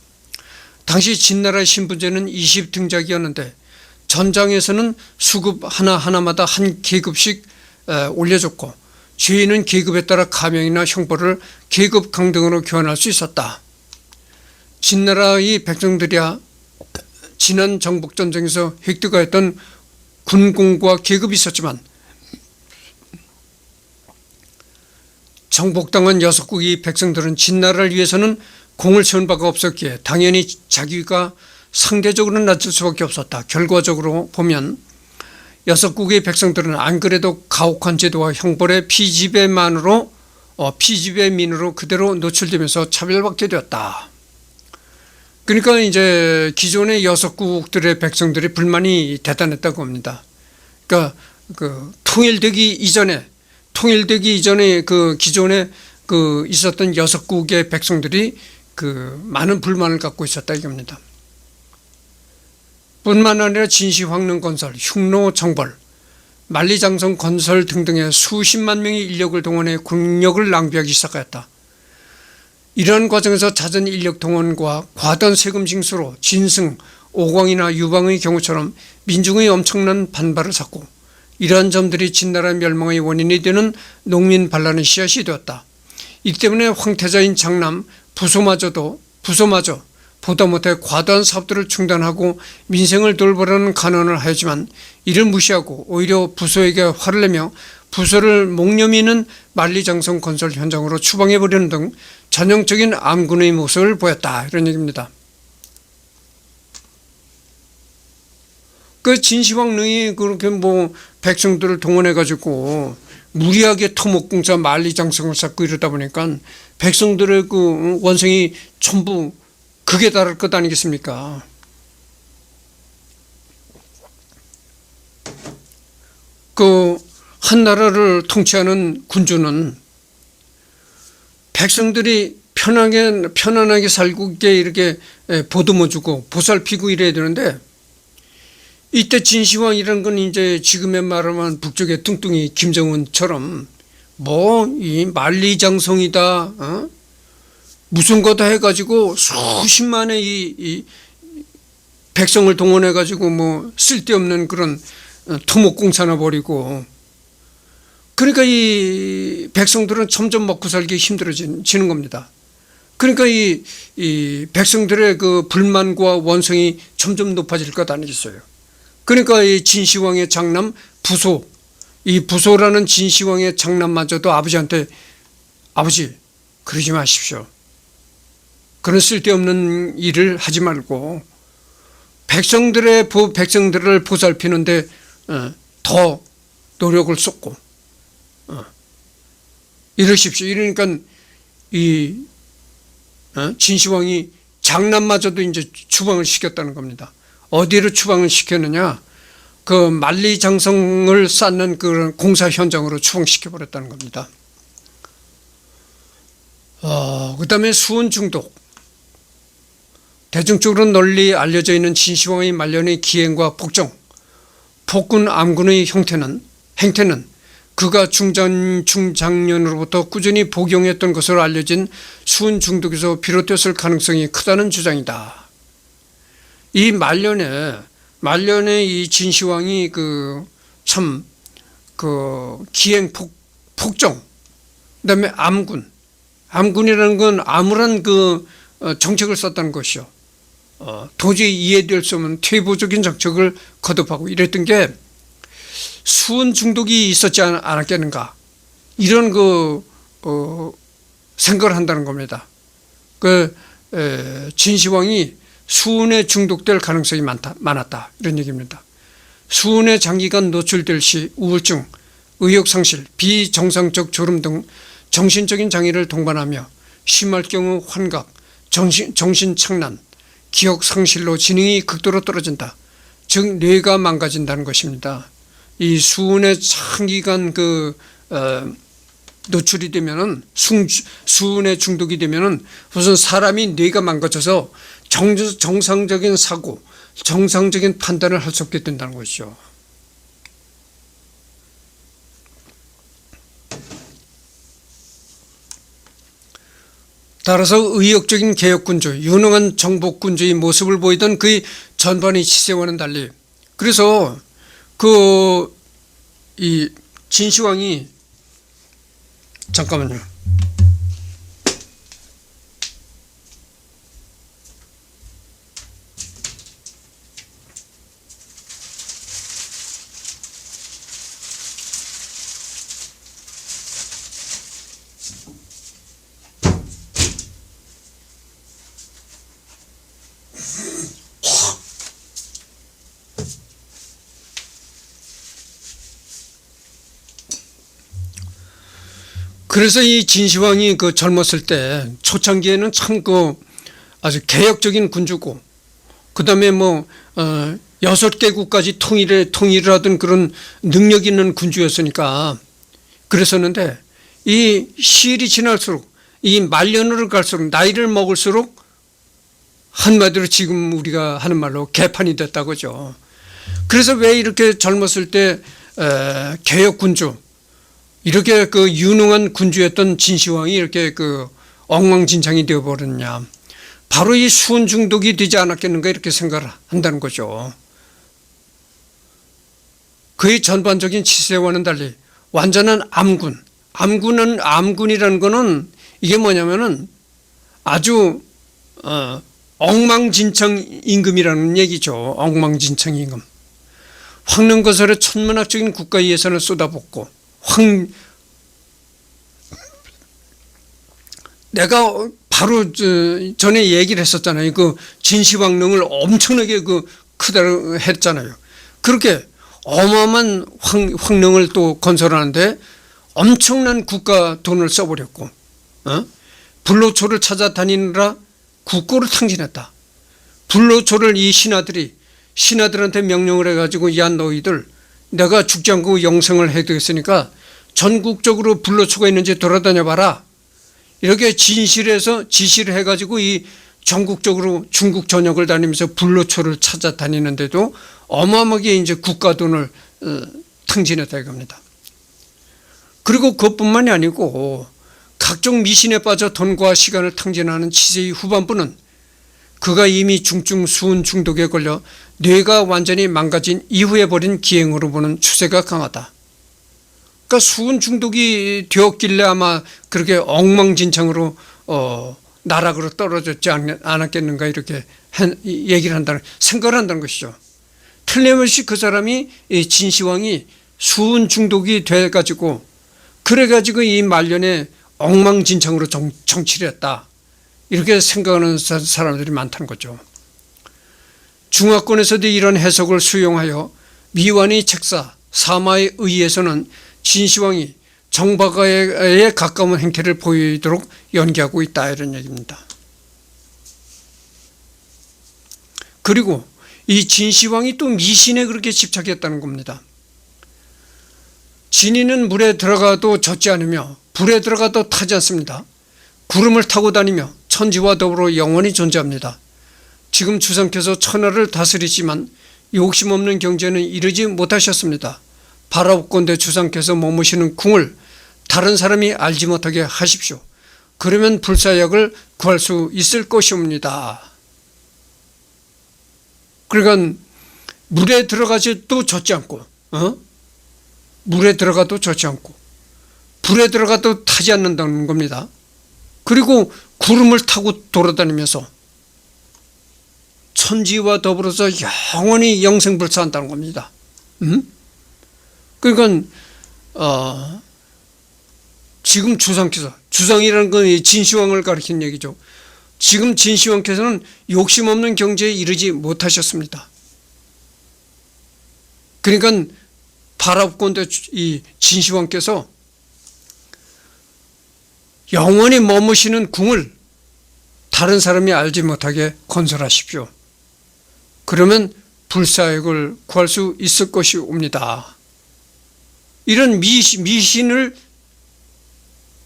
당시 진나라의 신분제는 20등작이었는데 전장에서는 수급 하나하나마다 한 계급씩 올려줬고 죄인은 계급에 따라 감형이나 형벌을 계급 강등으로 교환할 수 있었다. 진나라의 백성들이야 지난 정복전쟁에서 획득하였던 군공과 계급이 있었지만 정복당한 여섯국의 백성들은 진나라를 위해서는 공을 세운 바가 없었기에 당연히 자기가 상대적으로 낮을 수밖에 없었다. 결과적으로 보면 여섯국의 백성들은 안 그래도 가혹한 제도와 형벌의 피지배민으로 그대로 노출되면서 차별받게 되었다. 그러니까 이제 기존의 여섯국들의 백성들의 불만이 대단했다고 합니다. 그러니까 그 통일되기 이전에 그 기존에 그 있었던 여섯국의 백성들이 그 많은 불만을 갖고 있었다 이겁니다. 뿐만 아니라 진시황릉 건설, 흉노 정벌, 만리장성 건설 등등의 수십만 명의 인력을 동원해 국력을 낭비하기 시작하였다. 이러한 과정에서 잦은 인력 동원과 과도한 세금 징수로 진승, 오광이나 유방의 경우처럼 민중의 엄청난 반발을 샀고 이러한 점들이 진나라 멸망의 원인이 되는 농민 반란의 씨앗이 되었다. 이 때문에 황태자인 장남 부소마저 보다 못해 과도한 사업들을 중단하고 민생을 돌보라는 간언을 하였지만 이를 무시하고 오히려 부소에게 화를 내며 부소를 목념이는 만리장성 건설 현장으로 추방해버리는 등 전형적인 암군의 모습을 보였다 이런 얘기입니다. 그 진시황릉이 그렇게 뭐 백성들을 동원해 가지고 무리하게 토목공사 만리장성을 쌓고 이러다 보니까 백성들의 그 원성이 전부 극에 달할 것 아니겠습니까? 그 한 나라를 통치하는 군주는 백성들이 편안하게 살고 이렇게 보듬어주고 보살피고 이래야 되는데 이때 진시황이라는 건 이제 지금의 말하면 북쪽의 뚱뚱이 김정은처럼 뭐 이 만리장성이다 무슨 거다 해가지고 수십만의 이 백성을 동원해가지고 뭐 쓸데없는 그런 토목공사나 벌이고 그러니까 이 백성들은 점점 먹고 살기 힘들어지는 겁니다. 그러니까 이 백성들의 그 불만과 원성이 점점 높아질 것 아니겠어요. 그러니까 이 진시황의 장남 부소, 이 부소라는 진시황의 장남마저도 아버지한테 아버지 그러지 마십시오. 그런 쓸데없는 일을 하지 말고 백성들을 보살피는데 더 노력을 쏟고 이러십시오. 이러니까 이 진시황이 장남마저도 이제 추방을 시켰다는 겁니다. 어디로 추방을 시켰느냐? 그 만리장성을 쌓는 그런 공사 현장으로 추방시켜 버렸다는 겁니다. 그 다음에 수은 중독. 대중적으로 널리 알려져 있는 진시황의 말년의 기행과 복종, 폭군 암군의 행태는 그가 중장년으로부터 꾸준히 복용했던 것으로 알려진 수은 중독에서 비롯됐을 가능성이 크다는 주장이다. 이 말년에 이 진시황이 기행 폭종, 그다음에 암군이라는 건 암울한 정책을 썼다는 것이요. 도저히 이해될 수 없는 퇴보적인 정책을 거듭하고 이랬던 게 수은 중독이 있었지 않았겠는가, 이런 생각을 한다는 겁니다. 진시황이 수은에 중독될 가능성이 많았다, 이런 얘기입니다. 수은에 장기간 노출될 시 우울증, 의욕상실, 비정상적 졸음 등 정신적인 장애를 동반하며 심할 경우 환각, 정신착란, 기억상실로 지능이 극도로 떨어진다. 즉 뇌가 망가진다는 것입니다. 이 수은에 장기간 노출이 되면은 수은에 중독이 되면은 우선 사람이 뇌가 망가져서 정상적인 사고, 정상적인 판단을 할 수 없게 된다는 것이죠. 따라서 의욕적인 개혁군주, 유능한 정복군주의 모습을 보이던 그의 전반의 치세와는 달리, 그래서 이 진시황이, 잠깐만요. 그래서 이 진시황이 젊었을 때 초창기에는 참 아주 개혁적인 군주고, 그 다음에 6개국까지 통일을 하던 그런 능력 있는 군주였으니까 그랬었는데, 이 시일이 지날수록, 이 말년으로 갈수록, 나이를 먹을수록 한마디로 지금 우리가 하는 말로 개판이 됐다고죠. 그래서 왜 이렇게 젊었을 때 개혁군주, 이렇게 유능한 군주였던 진시황이 이렇게 엉망진창이 되어버렸냐, 바로 이 수은 중독이 되지 않았겠는가, 이렇게 생각을 한다는 거죠. 그의 전반적인 치세와는 달리 완전한 암군이라는 거는 이게 뭐냐면은 아주 엉망진창 임금이라는 얘기죠. 엉망진창 임금. 황릉거설에 천문학적인 국가 예산을 쏟아붓고, 내가 바로 전에 얘기를 했었잖아요. 진시황릉을 엄청나게 크다고 했잖아요. 그렇게 어마어마한 황릉을 또 건설하는데 엄청난 국가 돈을 써버렸고, 불로초를 찾아다니느라 국고를 탕진했다. 불로초를 이 신하들한테 명령을 해가지고, 야 너희들 내가 죽지 않고 영생을 해두겠으니까 전국적으로 불로초가 있는지 돌아다녀 봐라, 이렇게 지시를 해가지고 이 전국적으로 중국 전역을 다니면서 불로초를 찾아다니는데도 어마어마하게 이제 국가 돈을 탕진했다 이겁니다. 그리고 그것뿐만이 아니고 각종 미신에 빠져 돈과 시간을 탕진하는 치세의 후반부는 그가 이미 중증 수은 중독에 걸려 뇌가 완전히 망가진 이후에 벌인 기행으로 보는 추세가 강하다. 그러니까 수은 중독이 되었길래 아마 그렇게 엉망진창으로 나락으로 떨어졌지 않았겠는가, 이렇게 얘기를 한다는, 생각을 한다는 것이죠. 틀림없이 그 사람이, 이 진시황이 수은 중독이 돼가지고, 그래가지고 이 말년에 엉망진창으로 정치를 했다, 이렇게 생각하는 사람들이 많다는 거죠. 중화권에서도 이런 해석을 수용하여 미완의 책사 사마에 의해서는 진시황이 정박가에 가까운 행태를 보이도록 연기하고 있다, 이런 얘기입니다. 그리고 이 진시황이 또 미신에 그렇게 집착했다는 겁니다. 진이는 물에 들어가도 젖지 않으며 불에 들어가도 타지 않습니다. 구름을 타고 다니며 천지와 더불어 영원히 존재합니다. 지금 주상께서 천하를 다스리지만 욕심 없는 경제는 이루지 못하셨습니다. 바라옵건대 주상께서 머무시는 궁을 다른 사람이 알지 못하게 하십시오. 그러면 불사약을 구할 수 있을 것이옵니다. 그러니까 물에 들어가지도 젖지 않고, 물에 들어가도 젖지 않고, 불에 들어가도 타지 않는다는 겁니다. 그리고 구름을 타고 돌아다니면서 천지와 더불어서 영원히 영생불사한다는 겁니다. 그러니까 지금 주상께서, 주상이라는 건 진시황을 가리키는 얘기죠. 지금 진시황께서는 욕심 없는 경제에 이르지 못하셨습니다. 그러니까 바라옵건대 이 진시황께서 영원히 머무시는 궁을 다른 사람이 알지 못하게 건설하십시오. 그러면 불사역을 구할 수 있을 것이옵니다. 이런 미신을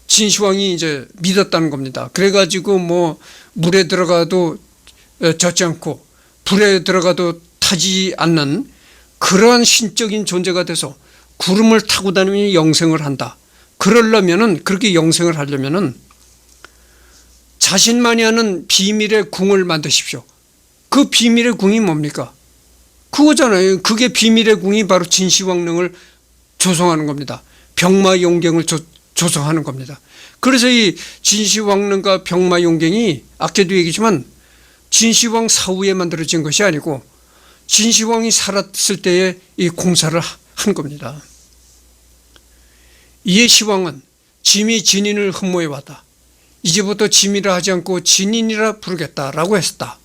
진시황이 이제 믿었다는 겁니다. 그래가지고 뭐 물에 들어가도 젖지 않고 불에 들어가도 타지 않는 그러한 신적인 존재가 돼서 구름을 타고 다니며 영생을 한다. 그러려면은, 그렇게 영생을 하려면은 자신만이 하는 비밀의 궁을 만드십시오. 그 비밀의 궁이 뭡니까? 그거잖아요. 그게 비밀의 궁이 바로 진시황릉을 조성하는 겁니다. 병마용경을 조성하는 겁니다. 그래서 이 진시황릉과 병마용경이 아까도 얘기지만 진시황 사후에 만들어진 것이 아니고 진시황이 살았을 때에 이 공사를 한 겁니다. 이에 시황은 짐이 진인을 흠모해왔다. 이제부터 짐이라 하지 않고 진인이라 부르겠다라고 했다.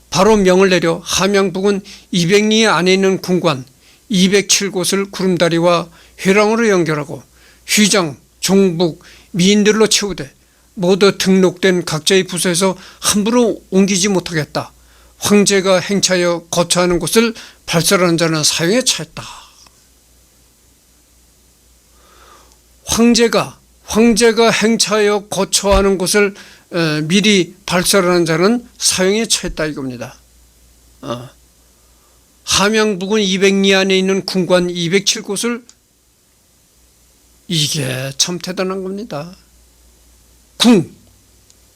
바로 명을 내려 함양북은 200리 안에 있는 궁관 207곳을 구름다리와 회랑으로 연결하고 휘장, 종북, 미인들로 채우되 모두 등록된 각자의 부서에서 함부로 옮기지 못하겠다. 황제가 행차하여 거처하는 곳을 발설하는 자는 사형에 처했다. 황제가 행차하여 거처하는 곳을 미리 발설하는 자는 사형에 처했다 이겁니다. 함양북은 200리 안에 있는 궁관 207곳을, 이게 참 대단한 겁니다.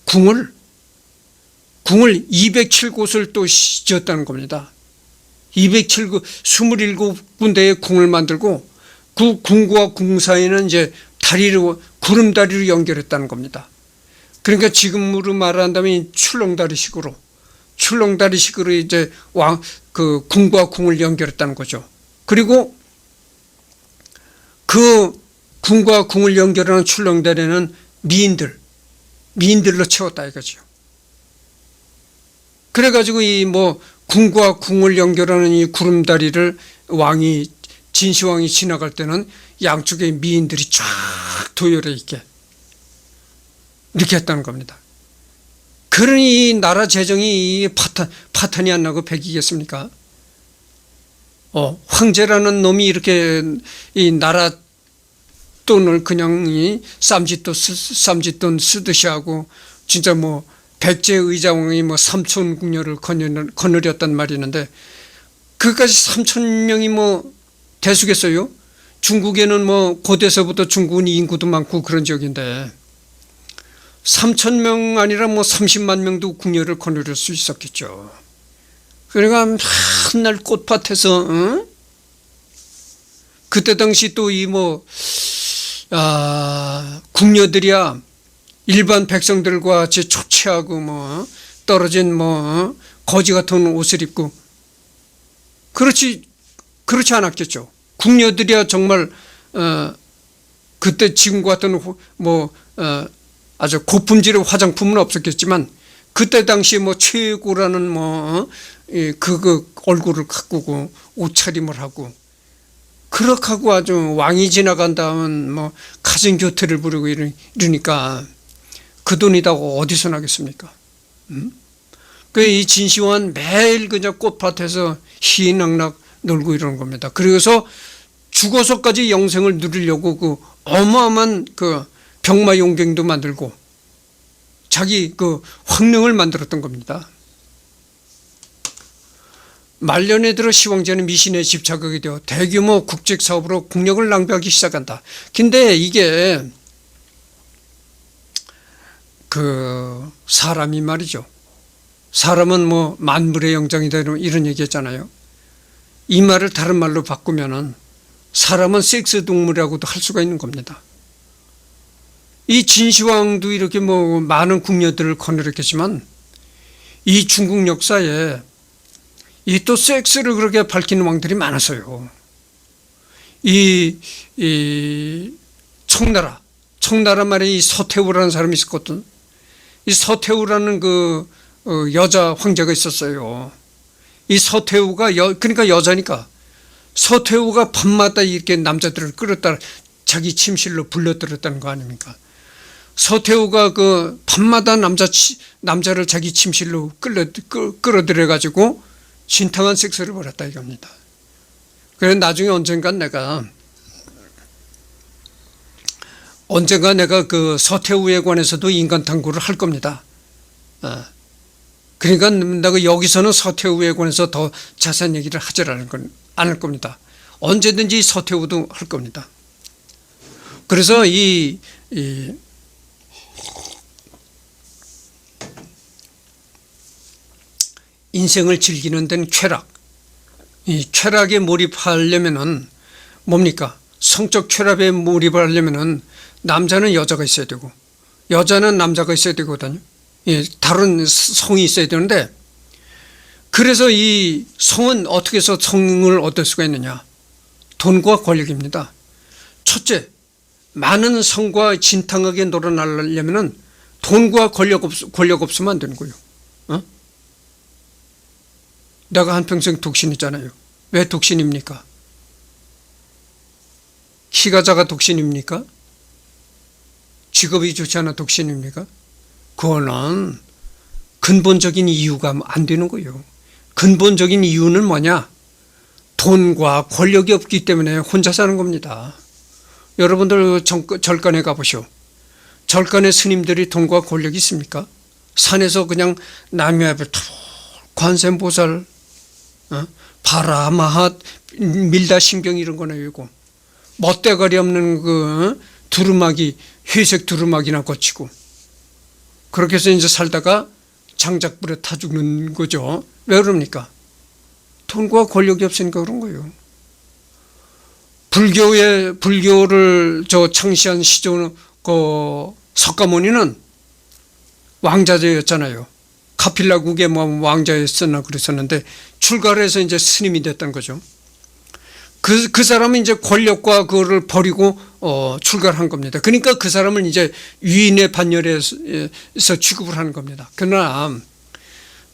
궁을 207곳을 또 지었다는 겁니다. 27군데의 궁을 만들고 그 궁과 궁 사이는 이제 다리로, 구름다리로 연결했다는 겁니다. 그러니까 지금으로 말한다면 출렁다리식으로 이제 그 궁과 궁을 연결했다는 거죠. 그리고 그 궁과 궁을 연결하는 출렁다리는 미인들로 채웠다 이거죠. 그래가지고 이 뭐 궁과 궁을 연결하는 이 구름다리를 진시황이 지나갈 때는 양쪽에 미인들이 쫙 도열해 있게 이렇게 했다는 겁니다. 그러니 이 나라 재정이 파탄이 안 나고 백이겠습니까? 황제라는 놈이 이렇게 이 나라 돈을 그냥 쌈짓돈 쓰듯이 하고, 진짜 뭐 백제 의자왕이 뭐 3,000궁녀를 거느렸단 말이 있는데, 그까지 3,000명이 뭐 대수겠어요? 중국에는 뭐 고대서부터 중국은 인구도 많고 그런 지역인데 3,000명 아니라 뭐 30만 명도 궁녀를 거느릴 수 있었겠죠. 그러니까 한날 꽃밭에서 그때 당시 또 이 뭐 궁녀들이야 일반 백성들과 같이 초췌하고 뭐 떨어진 뭐 거지 같은 옷을 입고 그렇지 않았겠죠. 궁녀들이야 정말 그때 지금 같은 아주 고품질의 화장품은 없었겠지만 그때 당시 뭐 최고라는 그 얼굴을 가꾸고 옷차림을 하고 그렇게 하고 아주 왕이 지나간 다음은 뭐 가정교태를 부리고 이러니까 그 돈이 다 어디서 나겠습니까? 그 이 진시황은 매일 그냥 꽃밭에서 희낙낙 놀고 이러는 겁니다. 그래서 죽어서까지 영생을 누리려고 그 어마어마한 그 병마용경도 만들고 자기 그 황릉을 만들었던 겁니다. 말년에 들어 시황제는 미신에 집착하게 되어 대규모 국책 사업으로 국력을 낭비하기 시작한다. 근데 이게 그 사람이 말이죠. 사람은 뭐 만물의 영장이다 이런 얘기했잖아요. 이 말을 다른 말로 바꾸면은 사람은 섹스 동물이라고도 할 수가 있는 겁니다. 이 진시황도 이렇게 뭐 많은 궁녀들을 거느렸겠지만 이 중국 역사에 이 또 섹스를 그렇게 밝히는 왕들이 많았어요. 이 청나라 말에 이 서태후라는 사람이 있었거든. 이 서태후라는 그 여자 황제가 있었어요. 이 서태후가 그러니까 여자니까 서태후가 밤마다 이렇게 남자들을 끌었다 자기 침실로 불러들였다는 거 아닙니까? 서태후가 그 밤마다 남자를 자기 침실로 끌어들여 가지고 신탕한 섹스를 벌였다 이겁니다. 그래서 나중에 언젠가 내가 그 서태후에 관해서도 인간 탐구를 할 겁니다. 그러니까 내가 여기서는 서태후에 관해서 더 자세한 얘기를 하지 않을 겁니다. 언제든지 서태후도 할 겁니다. 그래서 이 인생을 즐기는 데는 이 쾌락에 몰입하려면은 뭡니까? 성적 쾌락에 몰입하려면은 남자는 여자가 있어야 되고 여자는 남자가 있어야 되거든요. 다른 성이 있어야 되는데 그래서 이 성은 어떻게 해서 성을 얻을 수가 있느냐? 돈과 권력입니다. 첫째, 많은 성과 진탕하게 놀아나려면은 돈과 권력 없으면 안 되는 거예요. 내가 한평생 독신했잖아요. 왜 독신입니까? 키가 작아 독신입니까? 직업이 좋지 않아 독신입니까? 그거는 근본적인 이유가 안 되는 거예요. 근본적인 이유는 뭐냐? 돈과 권력이 없기 때문에 혼자 사는 겁니다. 여러분들 절간에 가보시오. 절간에 스님들이 돈과 권력이 있습니까? 산에서 그냥 남의 앞에 툭 관세음보살 바라마핫 밀다신경 이런 거나 외우고 멋대가리 없는 그 두루마기 회색 두루마기나 거치고 그렇게 해서 이제 살다가 장작불에 타 죽는 거죠. 왜 그럽니까? 돈과 권력이 없으니까 그런 거예요. 불교를 창시한 시조 석가모니는 왕자제였잖아요. 카필라국의 뭐 왕자였었나 그랬었는데 출가를 해서 이제 스님이 됐던 거죠. 그 사람은 이제 권력과 그거를 버리고 출가를 한 겁니다. 그러니까 그 사람을 이제 위인의 반열에서 취급을 하는 겁니다. 그러나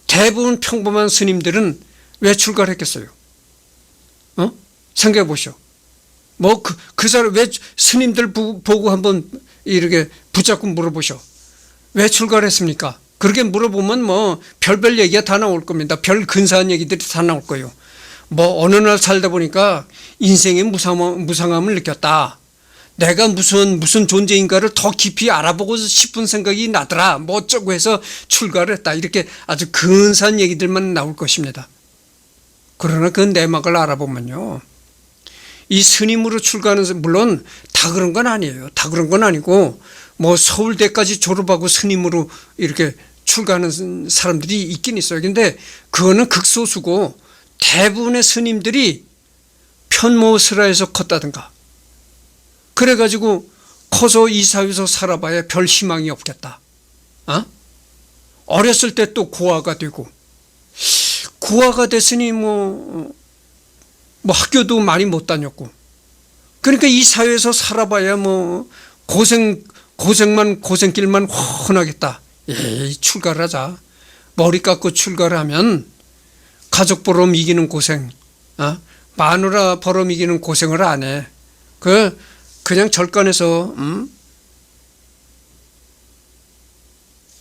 대부분 평범한 스님들은 왜 출가를 했겠어요? 생각해 보시오. 뭐 그 사람 왜 스님들 보고 한번 이렇게 붙잡고 물어보시오. 왜 출가를 했습니까? 그렇게 물어보면 뭐 별별 얘기가 다 나올 겁니다. 별 근사한 얘기들이 다 나올 거예요. 뭐 어느 날 살다 보니까 인생의 무상함을 느꼈다. 내가 무슨 존재인가를 더 깊이 알아보고 싶은 생각이 나더라. 뭐 어쩌고 해서 출가를 했다. 이렇게 아주 근사한 얘기들만 나올 것입니다. 그러나 그 내막을 알아보면요. 이 스님으로 출가하는 물론 다 그런 건 아니에요. 다 그런 건 아니고 뭐 서울대까지 졸업하고 스님으로 이렇게 출가하는 사람들이 있긴 있어요. 근데 그거는 극소수고 대부분의 스님들이 편모스라에서 컸다든가 그래가지고 커서 이 사회에서 살아봐야 별 희망이 없겠다. 어렸을 때 또 고아가 되고 고아가 됐으니 뭐 학교도 많이 못 다녔고 그러니까 이 사회에서 살아봐야 뭐 고생길만 훤하겠다. 출가를 하자. 머리 깎고 출가를 하면 가족 보름 이기는 고생, 마누라 보름 이기는 고생을 안 해. 그냥 절간에서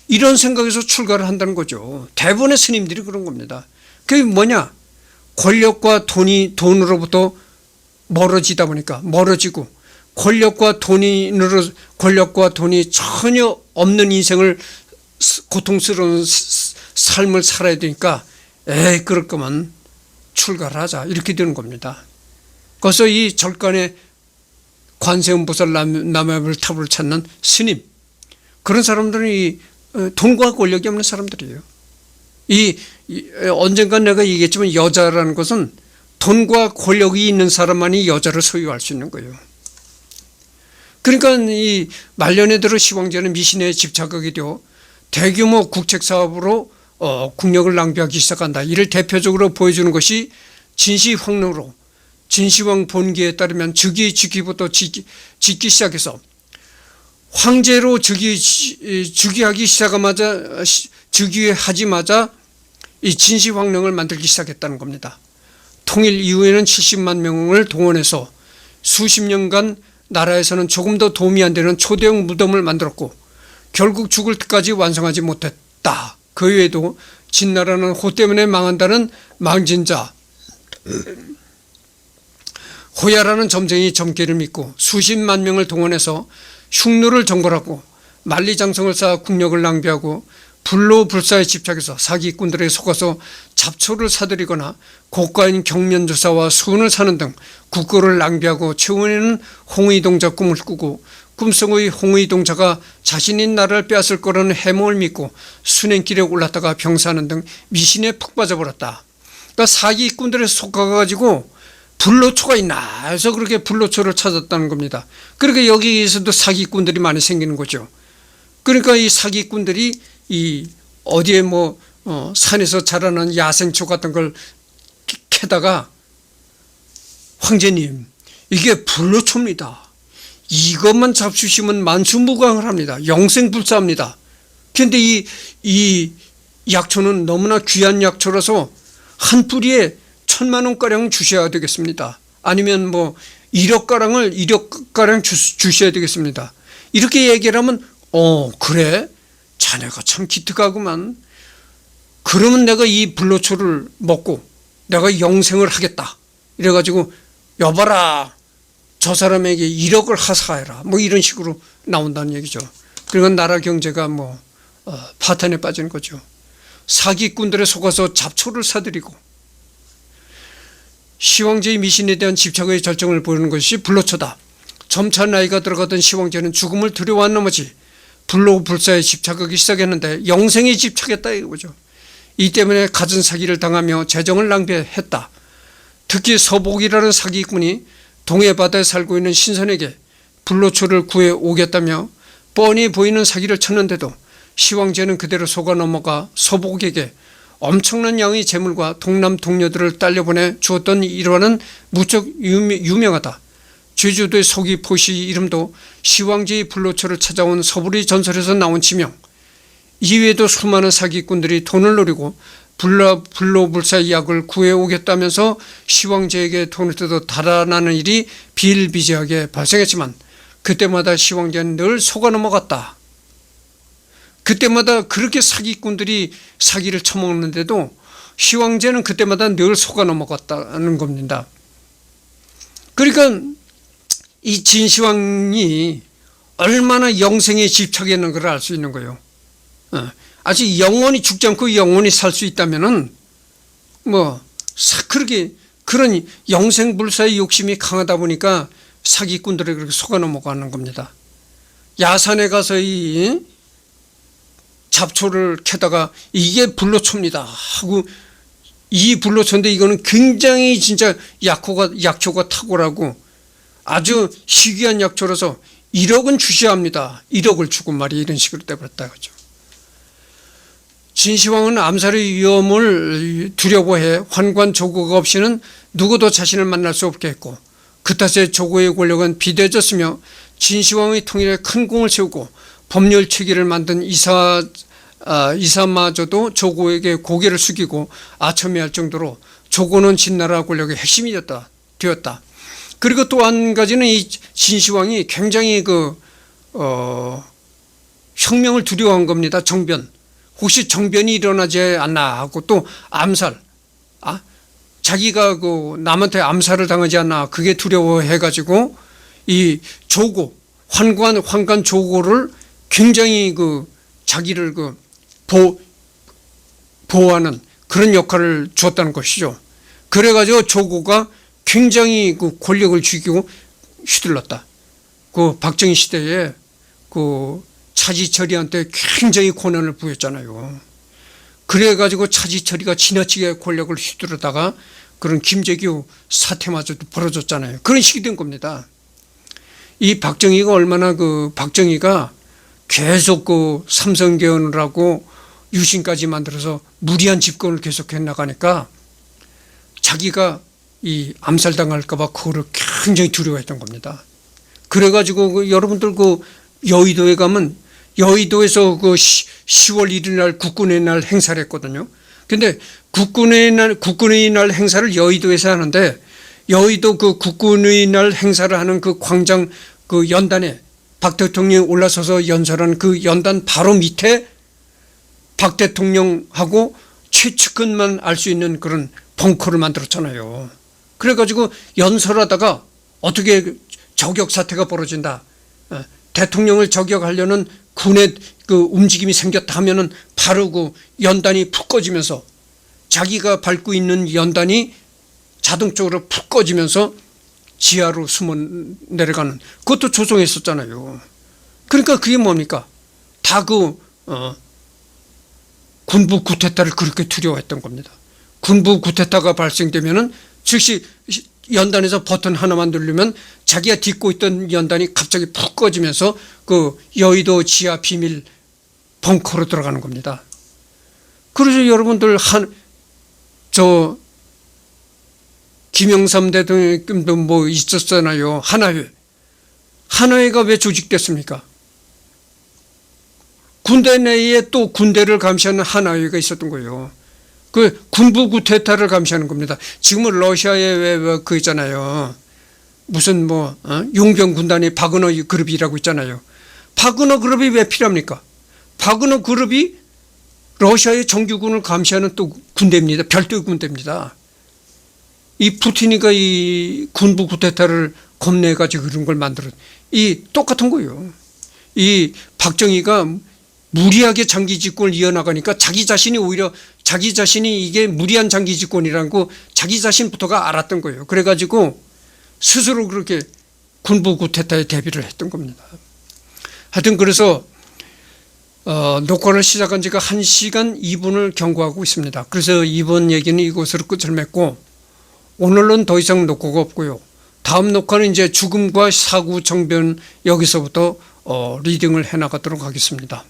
이런 생각에서 출가를 한다는 거죠. 대부분의 스님들이 그런 겁니다. 그게 뭐냐? 권력과 돈으로부터 멀어지다 보니까 멀어지고 권력과 돈이 전혀 없는 인생을 고통스러운 삶을 살아야 되니까 그럴 거면 출가를 하자 이렇게 되는 겁니다. 그래서 이 절간에 관세음보살 남해불탑을 찾는 스님, 그런 사람들은 이 돈과 권력이 없는 사람들이에요. 언젠간 내가 얘기했지만 여자라는 것은 돈과 권력이 있는 사람만이 여자를 소유할 수 있는 거예요. 그러니까 이 말년에 들어 시황제는 미신에 집착하게 되어 대규모 국책사업으로 국력을 낭비하기 시작한다. 이를 대표적으로 보여주는 것이 진시황릉으로, 진시황 본기에 따르면 즉위부터 짓기 시작해서 황제로 즉위하기 시작하자마자 즉위하자마자 이 진시황릉을 만들기 시작했다는 겁니다. 통일 이후에는 70만 명을 동원해서 수십 년간 나라에서는 조금 더 도움이 안 되는 초대형 무덤을 만들었고 결국 죽을 때까지 완성하지 못했다. 그 외에도 진나라는 호 때문에 망한다는 망진자 호야라는 점쟁이 점괘를 믿고 수십만 명을 동원해서 흉노를 정벌하고 만리장성을 쌓아 국력을 낭비하고 불로불사에 집착해서 사기꾼들에 속아서 잡초를 사들이거나 고가인 경면조사와 수은을 사는 등 국고를 낭비하고 최후에는 홍의동자 꿈을 꾸고 꿈속의 홍의동자가 자신이 나라를 빼앗을 거라는 해몽을 믿고 순행길에 올랐다가 병사하는 등 미신에 푹 빠져버렸다. 그러니까 사기꾼들에 속아가지고 불로초가 있나 해서 그렇게 불로초를 찾았다는 겁니다. 그러니까 여기에서도 사기꾼들이 많이 생기는 거죠. 그러니까 이 사기꾼들이 이 어디에 산에서 자라는 야생초 같은 걸 캐다가 황제님 이게 불로초입니다. 이것만 잡수시면 만수무강을 합니다. 영생불사합니다. 그런데 이 약초는 너무나 귀한 약초라서 한 뿌리에 1,000만 원가량 주셔야 되겠습니다. 아니면 1억가량 주셔야 되겠습니다. 이렇게 얘기를 하면 그래? 자네가 참 기특하구만. 그러면 내가 이 불로초를 먹고 내가 영생을 하겠다. 이래가지고 여봐라. 저 사람에게 1억을 하사해라. 이런 식으로 나온다는 얘기죠. 그러니까 나라 경제가 파탄에 빠지는 거죠. 사기꾼들에 속아서 잡초를 사들이고 시황제의 미신에 대한 집착의 절정을 보이는 것이 불로초다. 점차 나이가 들어가던 시황제는 죽음을 두려워한 나머지 불로불사에 집착하기 시작했는데 영생에 집착했다 이거죠. 이 때문에 갖은 사기를 당하며 재정을 낭비했다. 특히 서복이라는 사기꾼이 동해바다에 살고 있는 신선에게 불로초를 구해 오겠다며 뻔히 보이는 사기를 쳤는데도 시황제는 그대로 속아 넘어가 서복에게 엄청난 양의 재물과 동남 동료들을 딸려보내 주었던 일화는 무척 유명하다. 제주도의 서귀포시 이름도 시황제의 불로초를 찾아온 서부리 전설에서 나온 지명. 이외에도 수많은 사기꾼들이 돈을 노리고 불로불사의 약을 구해오겠다면서 시황제에게 돈을 뜯어 달아나는 일이 비일비재하게 발생했지만 그때마다 시황제는 늘 속아 넘어갔다. 그때마다 그렇게 사기꾼들이 사기를 쳐먹는데도 시황제는 그때마다 늘 속아 넘어갔다는 겁니다. 그러니까 이 진시황이 얼마나 영생에 집착했는가를 알 수 있는 거예요. 아직 영원히 죽지 않고 영원히 살 수 있다면은 그런 영생불사의 욕심이 강하다 보니까 사기꾼들이 그렇게 속아 넘어가는 겁니다. 야산에 가서 이 잡초를 캐다가 이게 불로초입니다 하고 이 불로초인데 이거는 굉장히 진짜 약초가 탁월하고 아주 희귀한 약초라서 1억은 주셔야 합니다. 1억을 주고 말이 이런 식으로 돼버렸다 그죠. 진시황은 암살의 위험을 두려워해 환관 조고가 없이는 누구도 자신을 만날 수 없게 했고 그 탓에 조고의 권력은 비대해졌으며 진시황의 통일에 큰 공을 세우고 법률 체계를 만든 이사마저도 조고에게 고개를 숙이고 아첨해할 정도로 조고는 진나라 권력의 핵심이 되었다. 그리고 또 한 가지는 이 진시황이 굉장히 혁명을 두려워한 겁니다. 정변. 혹시 정변이 일어나지 않나 하고 또 암살. 자기가 남한테 암살을 당하지 않나 그게 두려워해가지고 이 조고 환관 조고를 굉장히 자기를 보호하는 그런 역할을 주었다는 것이죠. 그래가지고 조고가 굉장히 그 권력을 쥐고 휘둘렀다. 그 박정희 시대에 그 차지철이한테 굉장히 권한을 부였잖아요. 그래가지고 차지철이가 지나치게 권력을 휘두르다가 그런 김재규 사태마저도 벌어졌잖아요. 그런 식이 된 겁니다. 이 박정희가 얼마나 박정희가 계속 삼성 개헌을 하고 유신까지 만들어서 무리한 집권을 계속해 나가니까 자기가 이 암살당할까봐 그거를 굉장히 두려워했던 겁니다. 그래가지고 여러분들 여의도에 가면 여의도에서 10월 1일 날 국군의 날 행사를 했거든요. 근데 국군의 날 행사를 여의도에서 하는데 여의도 국군의 날 행사를 하는 그 광장 연단에 박 대통령이 올라서서 연설하는 그 연단 바로 밑에 박 대통령하고 최측근만 알 수 있는 그런 벙커를 만들었잖아요. 그래가지고 연설하다가 어떻게 저격 사태가 벌어진다. 대통령을 저격하려는 군의 움직임이 생겼다 하면은 바로 연단이 푹 꺼지면서 자기가 밟고 있는 연단이 자동적으로 푹 꺼지면서 지하로 숨어 내려가는 그것도 조성했었잖아요. 그러니까 그게 뭡니까? 다 군부 쿠데타를 그렇게 두려워했던 겁니다. 군부 쿠데타가 발생되면은 즉시 연단에서 버튼 하나만 누르면 자기가 딛고 있던 연단이 갑자기 푹 꺼지면서 여의도 지하 비밀 벙커로 들어가는 겁니다. 그래서 여러분들 김영삼 대통령도 뭐 있었잖아요. 하나회가 왜 조직됐습니까? 군대 내에 또 군대를 감시하는 하나회가 있었던 거예요. 군부 쿠데타를 감시하는 겁니다. 지금은 러시아에 왜 있잖아요. 무슨 용병 군단이 바그너 그룹이라고 있잖아요. 바그너 그룹이 왜 필요합니까? 바그너 그룹이 러시아의 정규군을 감시하는 또 군대입니다. 별도의 군대입니다. 이 푸틴이가 이 군부 쿠데타를 겁내가지고 그런 걸 똑같은 거예요. 이 박정희가 무리하게 장기 집권을 이어나가니까 자기 자신이 이게 무리한 장기 집권이라는 거 자기 자신부터가 알았던 거예요. 그래가지고 스스로 그렇게 군부 쿠데타에 대비를 했던 겁니다. 하여튼 그래서 녹화를 시작한 지가 1시간 2분을 경과하고 있습니다. 그래서 이번 얘기는 이곳으로 끝을 맺고 오늘은 더 이상 녹화가 없고요. 다음 녹화는 이제 죽음과 사구 정변 여기서부터 리딩을 해나가도록 하겠습니다.